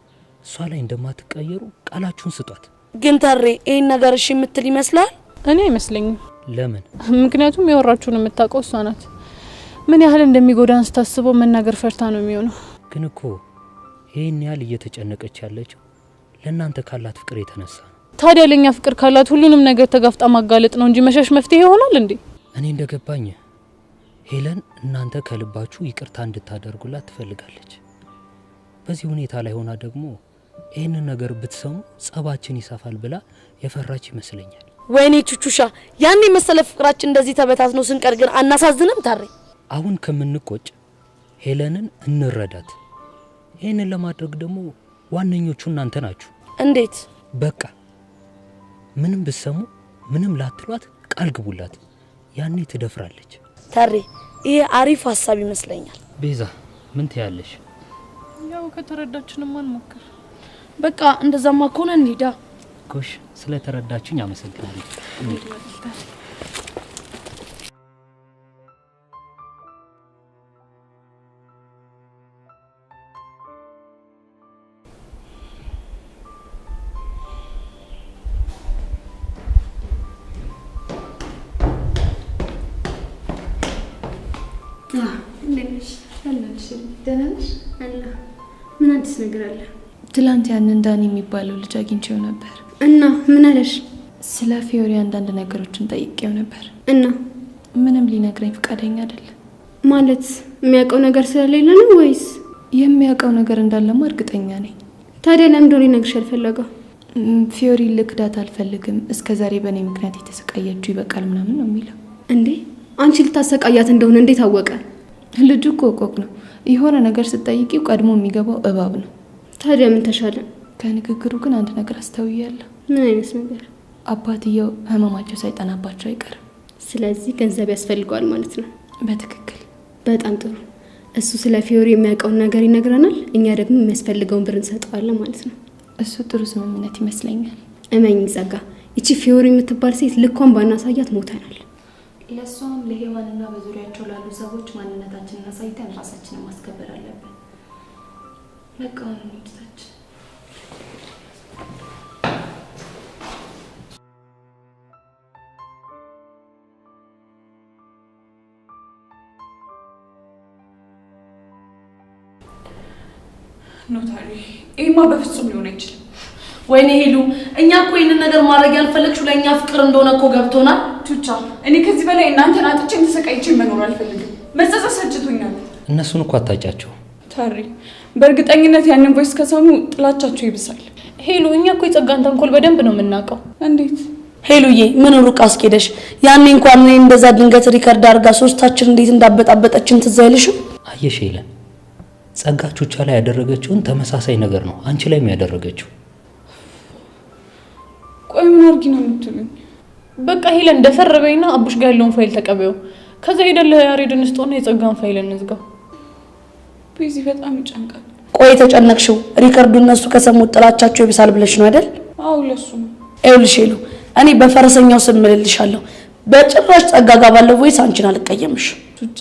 እሷ ላይ እንደማትቀየሩ ቃላችሁን ስጧት። ግን ተሬ ይሄን ነገር እሺ የምትል ይመስላል? እኔ አይመስለኝም። ለምን? ምክንያቱም ያወራችሁን የምታውቀው እሷ ናት። ምን ያህል እንደሚጎዳን ስታስበው መናገር ፈርታ ነው የሚሆነው። ግን እኮ ይሄን ያህል እየተጨነቀች ያለችው ለእናንተ ካላት ፍቅር የተነሳ ነው። ታዲያ ለኛ ፍቅር ካላት ሁሉንም ነገር ተጋፍጣ ማጋለጥ ነው እንጂ መሸሽ መፍትሄ ይሆናል እንዴ? እኔ እንደገባኝ ሄለን እናንተ ከልባችሁ ይቅርታ እንድታደርጉላት ትፈልጋለች። በዚህ ሁኔታ ላይ ሆና ደግሞ ይሄንን ነገር ብትሰሙ ጸባችን ይሰፋል ብላ የፈራች ይመስለኛል። ወይኔ ቹቹሻ ያኔ መሰለ ፍቅራችን እንደዚህ ተበታት ነው ስንቀር ግን አናሳዝንም ታሬ? አሁን ከምንቆጭ ሄለንን እንረዳት። ይሄንን ለማድረግ ደግሞ ዋነኞቹ እናንተ ናችሁ። እንዴት? በቃ ምንም ብትሰሙ ምንም ላትሏት ቃል ግቡላት። ያኔ ትደፍራለች። ታሬ ይሄ አሪፍ ሐሳብ ይመስለኛል። ቤዛ ምን ትያለሽ? ያው ከተረዳችንም አንሞክር። በቃ እንደዛማ ከሆነ እንሂዳ። ጎሽ ስለተረዳችሁኝ አመሰግናለሁ። ምን አዲስ ነገር አለ? ትላንት ያንን ዳኒ የሚባለው ልጅ አግኝቼው ነበር። እና ምን አለሽ? ስለ ፊዮሪ አንዳንድ ነገሮችን ጠይቄው ነበር እና ምንም ሊነግረኝ ፈቃደኛ አይደለም። ማለት የሚያውቀው ነገር ስለሌለ ነው ወይስ? የሚያውቀው ነገር እንዳለማ እርግጠኛ ነኝ። ታዲያ ለምን ሊነግርሽ አልፈለገው? ፊዮሪ ልክዳት አልፈልግም፣ እስከዛሬ በእኔ ምክንያት የተሰቃየችው ይበቃል ምናምን ነው የሚለው። እንዴ አንቺ ልታሰቃያት እንደሆነ እንዴት አወቀ? ልጁ ቆቆቅ ነው። የሆነ ነገር ስትጠይቂው ቀድሞ የሚገባው እባብ ነው። ታዲያ ምን ተሻለ? ከንግግሩ ግን አንድ ነገር አስተውያለሁ። ምን አይነት ነገር? አባትየው ህመማቸው ሳይጠናባቸው አይቀርም። ስለዚህ ገንዘብ ያስፈልገዋል ማለት ነው። በትክክል። በጣም ጥሩ። እሱ ስለ ፊዮሪ የሚያውቀውን ነገር ይነግረናል፣ እኛ ደግሞ የሚያስፈልገውን ብር እንሰጠዋለን ማለት ነው። እሱ ጥሩ ስምምነት ይመስለኛል። እመኝ ጸጋ፣ እቺ ፊዮሪ የምትባል ሴት ልኳን ባናሳያት ሞተናል። ለሷም ለሄዋንና በዙሪያቸው ላሉ ሰዎች ማንነታችንን አሳይተን ራሳችንን ማስከበር አለብን። በቃ እንድታች ኖታሪ ይሄማ በፍጹም ሊሆን አይችልም። ወይኔ ሄሉ እኛ እኮ ይሄንን ነገር ማድረግ ያልፈለግሽው ለእኛ ፍቅር እንደሆነ እኮ ገብቶናል። ቹቻ እኔ ከዚህ በላይ እናንተን አጥቼም ተሰቃይቼም መኖር አልፈልግም። መጸጸት ሰልችቶኛል። እነሱን እኮ አታጫቸው ታሪ። በእርግጠኝነት ያንን ቮይስ ከሰሙ ጥላቻቸው ይብሳል። ሄሉ እኛ እኮ የጸጋን ተንኮል በደንብ ነው የምናውቀው። እንዴት ሄሉዬ ምን ሩቅ አስኬደሽ? ያኔ እንኳን እኔ እንደዛ ድንገት ሪከርድ አድርጋ ሶስታችን እንዴት እንዳበጣበጠችን ትዝ አይልሽም? አየሽ ሄለን፣ ጸጋ ቹቻ ላይ ያደረገችውን ተመሳሳይ ነገር ነው አንቺ ላይም ያደረገችው። ቆይ ምን አድርጊ ነው የምትሉኝ? በቃ ሄለን እንደፈረበኝና አቡሽ ጋር ያለውን ፋይል ተቀበዩ። ከዛ ሄደን ለያሬድን ስጦና የጸጋን ፋይል እንዝጋው። ቢዚ በጣም ይጨንቃል። ቆይ ተጨነቅሽው? ሪከርዱ እነሱ ከሰሙት ጥላቻቸው ይብሳል ብለሽ ነው አይደል? አዎ ለሱ ነው። ይኸውልሽ ሄሉ እኔ በፈረሰኛው ስም እልልሻለሁ። በጭራሽ ጸጋ ጋር ባለው ቮይስ አንቺን አልቀየምሽ። ቹቻ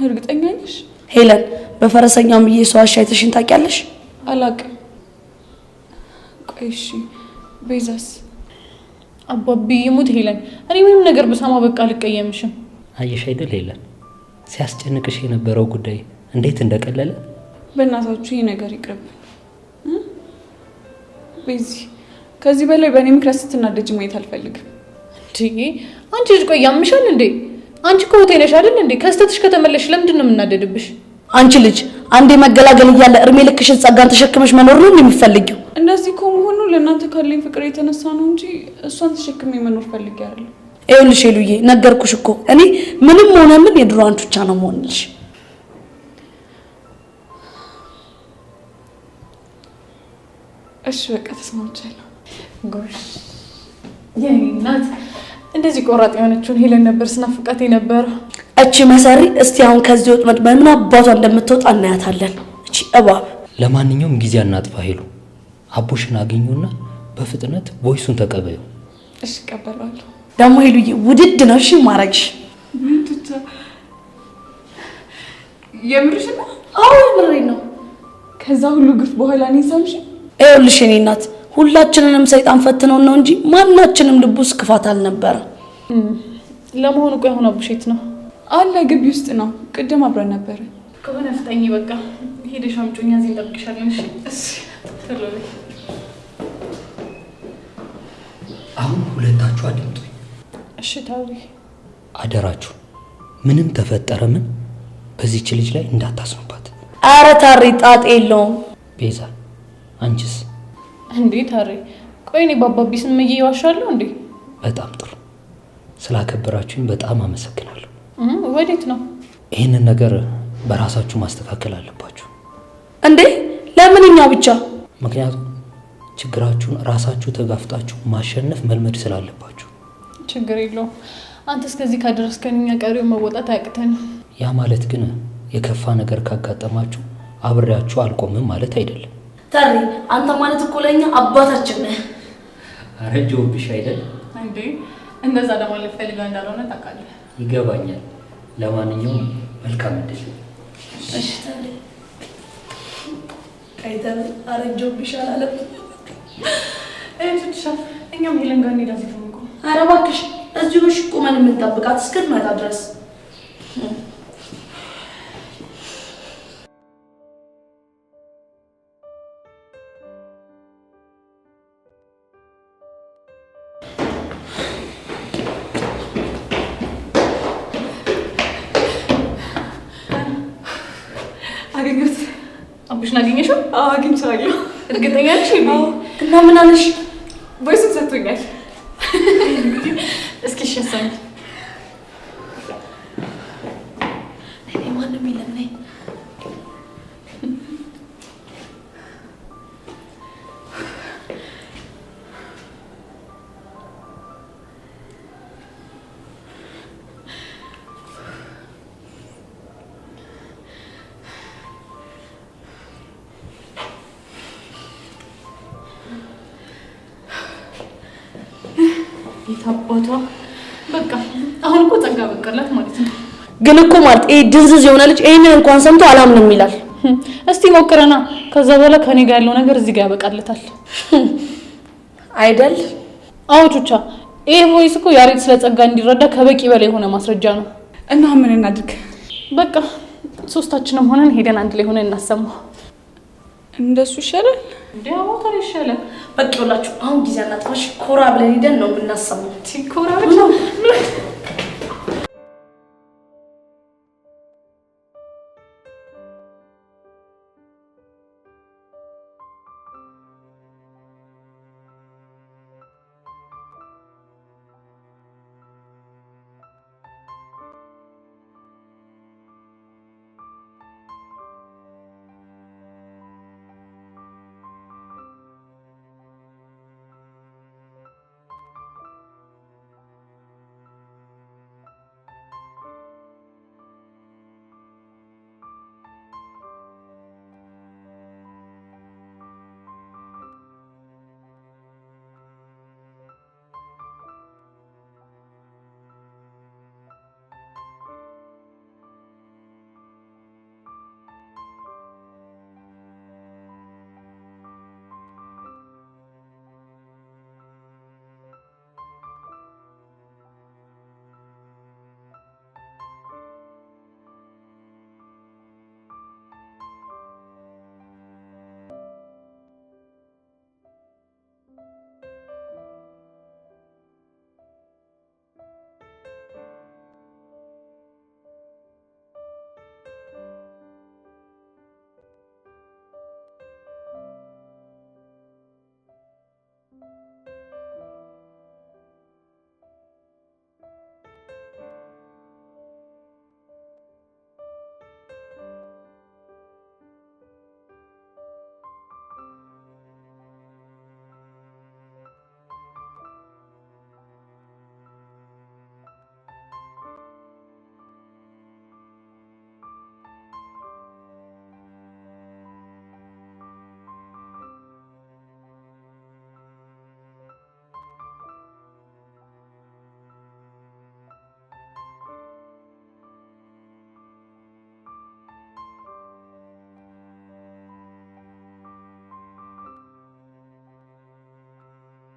እርግጠኛ ነሽ? ሄለን በፈረሰኛው ብዬ ሰው አሻይተሽን ታውቂያለሽ? አላውቅም። ቆይ እሺ ቤዛስ? አባቢ ይሙት ሄለን እኔ ምንም ነገር በሰማ በቃ አልቀየምሽም። አየሽ አይደል ሄለን፣ ሲያስጨንቅሽ የነበረው ጉዳይ እንዴት እንደቀለለ። በእናታችሁ ይሄ ነገር ይቅርብ። ቤዚ ከዚህ በላይ በእኔ ምክንያት ስትናደጂ ማየት አልፈልግም። እንዴ አንቺ ልጅ ቆይ ያምሻል እንዴ? አንቺ እኮ ሆቴል ነሽ አይደል እንዴ? ከስተትሽ ከተመለሽ ለምንድን ነው የምናደድብሽ? አንቺ ልጅ አንዴ መገላገል እያለ እርሜ ልክሽን ጸጋን ተሸክመሽ መኖር ነው እንደሚፈልጊው? እንደዚህ ከመሆኑ ለእናንተ ካለኝ ፍቅር የተነሳ ነው እንጂ እሷን ተሸክሜ መኖር ፈልጌ አይደለም። ይኸውልሽ ሄሉዬ ነገርኩሽ እኮ እኔ ምንም ሆነ ምን የድሮ አንቺ ብቻ ነው የምሆንልሽ። እሺ በቃ ተስማምቻለሁ። ጎሽ የኔ እናት እንደዚህ ቆራጥ የሆነችውን ሄለን ነበር ስናፍቃት የነበረው። እቺ መሰሪ እስቲ አሁን ከዚህ ወጥመድ በምን አባቷ እንደምትወጣ እናያታለን። እቺ እባብ። ለማንኛውም ጊዜ አናጥፋ ሄሉ፣ አቡሽን አገኙና በፍጥነት ቮይሱን ተቀበዩ። እሺ እቀበላለሁ። ደግሞ ሄሉዬ ውድድ ነው እሺ ማረግሽ። ምን ትታ የምርሽ ነው? አዎ የምሬ ነው። ከዛ ሁሉ ግፍ በኋላ እኔ ሳምሽ? ይኸውልሽ የኔ እናት ሁላችንንም ሰይጣን ፈትነው ነው እንጂ ማናችንም ልብ ውስጥ ክፋት አልነበረ። ለመሆኑ ቆይ አሁን አቡሽ የት ነው? አለ ግቢ ውስጥ ነው። ቅድም አብረን ነበር። ከሆነ ፍጠኝ በቃ ሄደሽ አምጪኝ፣ እዚህ እንጠብቅሻለን። እሺ ቶሎ በይ። አሁን ሁለታችሁ አድምጡኝ። እሺ ታዊ አደራችሁ፣ ምንም ተፈጠረ ምን በዚህች ልጅ ላይ እንዳታስኑባት። ኧረ ታሪ ጣጥ የለውም። ቤዛ አንቺስ? እንዴ ታሪ ቆይ እኔ በአባቢ ስም እየዋሻለሁ እንዴ? በጣም ጥሩ፣ ስላከበራችሁኝ በጣም አመሰግናለሁ። ወዴት ነው? ይህንን ነገር በራሳችሁ ማስተካከል አለባችሁ። እንዴ ለምን እኛ ብቻ? ምክንያቱም ችግራችሁን ራሳችሁ ተጋፍጣችሁ ማሸነፍ መልመድ ስላለባችሁ። ችግር የለውም። አንተ እስከዚህ ካደረስከን እኛ ቀሪውን መወጣት አያቅተንም። ያ ማለት ግን የከፋ ነገር ካጋጠማችሁ አብሬያችሁ አልቆምም ማለት አይደለም። ታሪ አንተ ማለት እኮ ለኛ አባታችን ነህ። አረጀውብሽ አይደል? እንዴ እንደዛ ለማለት ፈልጋ እንዳልሆነ ታውቃለህ። ይገባኛል። ለማንኛውም መልካም እድል። እሺ ታሪ አይተን አረጀውብሽ አላለም። ትንሽ እኛም ሄለን ጋር እንሄዳለን። ተመቆ ኧረ እባክሽ እዚሁ ነው ቁመን የምንጠብቃት እስክትመጣ ድረስ። አገኘሁት። አቡሽን አገኘሽው? አዎ አግኝቼዋለሁ። እርግጠኛ ነሽ? እና ምን አለሽ? ቮይሱን ሰጥቶኛል። እስኪ ሸሳኝ። እኔ ማንም የለም ነኝ። የታባቷ በቃ አሁን እኮ ጸጋ በቀላት ማለት ነው። ግን እኮ ማለት ይሄ ድንዝዝ የሆነ ልጅ ይሄንን እንኳን ሰምቶ አላምንም ይላል። እስቲ ሞክረና ከዛ በኋላ ከኔ ጋር ያለው ነገር እዚህ ጋር ያበቃለታል አይደል? አዎ ቹቻ፣ ይሄ ቮይስ እኮ ያሬድ ስለ ጸጋ እንዲረዳ ከበቂ በላይ የሆነ ማስረጃ ነው። እና ምን እናድርግ? በቃ ሶስታችንም ሆነን ሄደን አንድ ላይ ሆነን እናሰማው። እንደሱ ይሻላል። እንዲያው ታዲያ ይሻላል። በቃ ይኸውላችሁ አሁን ጊዜ አናጥፋሽ፣ ኮራ ብለን ሄደን ነው የምናሰማው። ኮራ ብቻ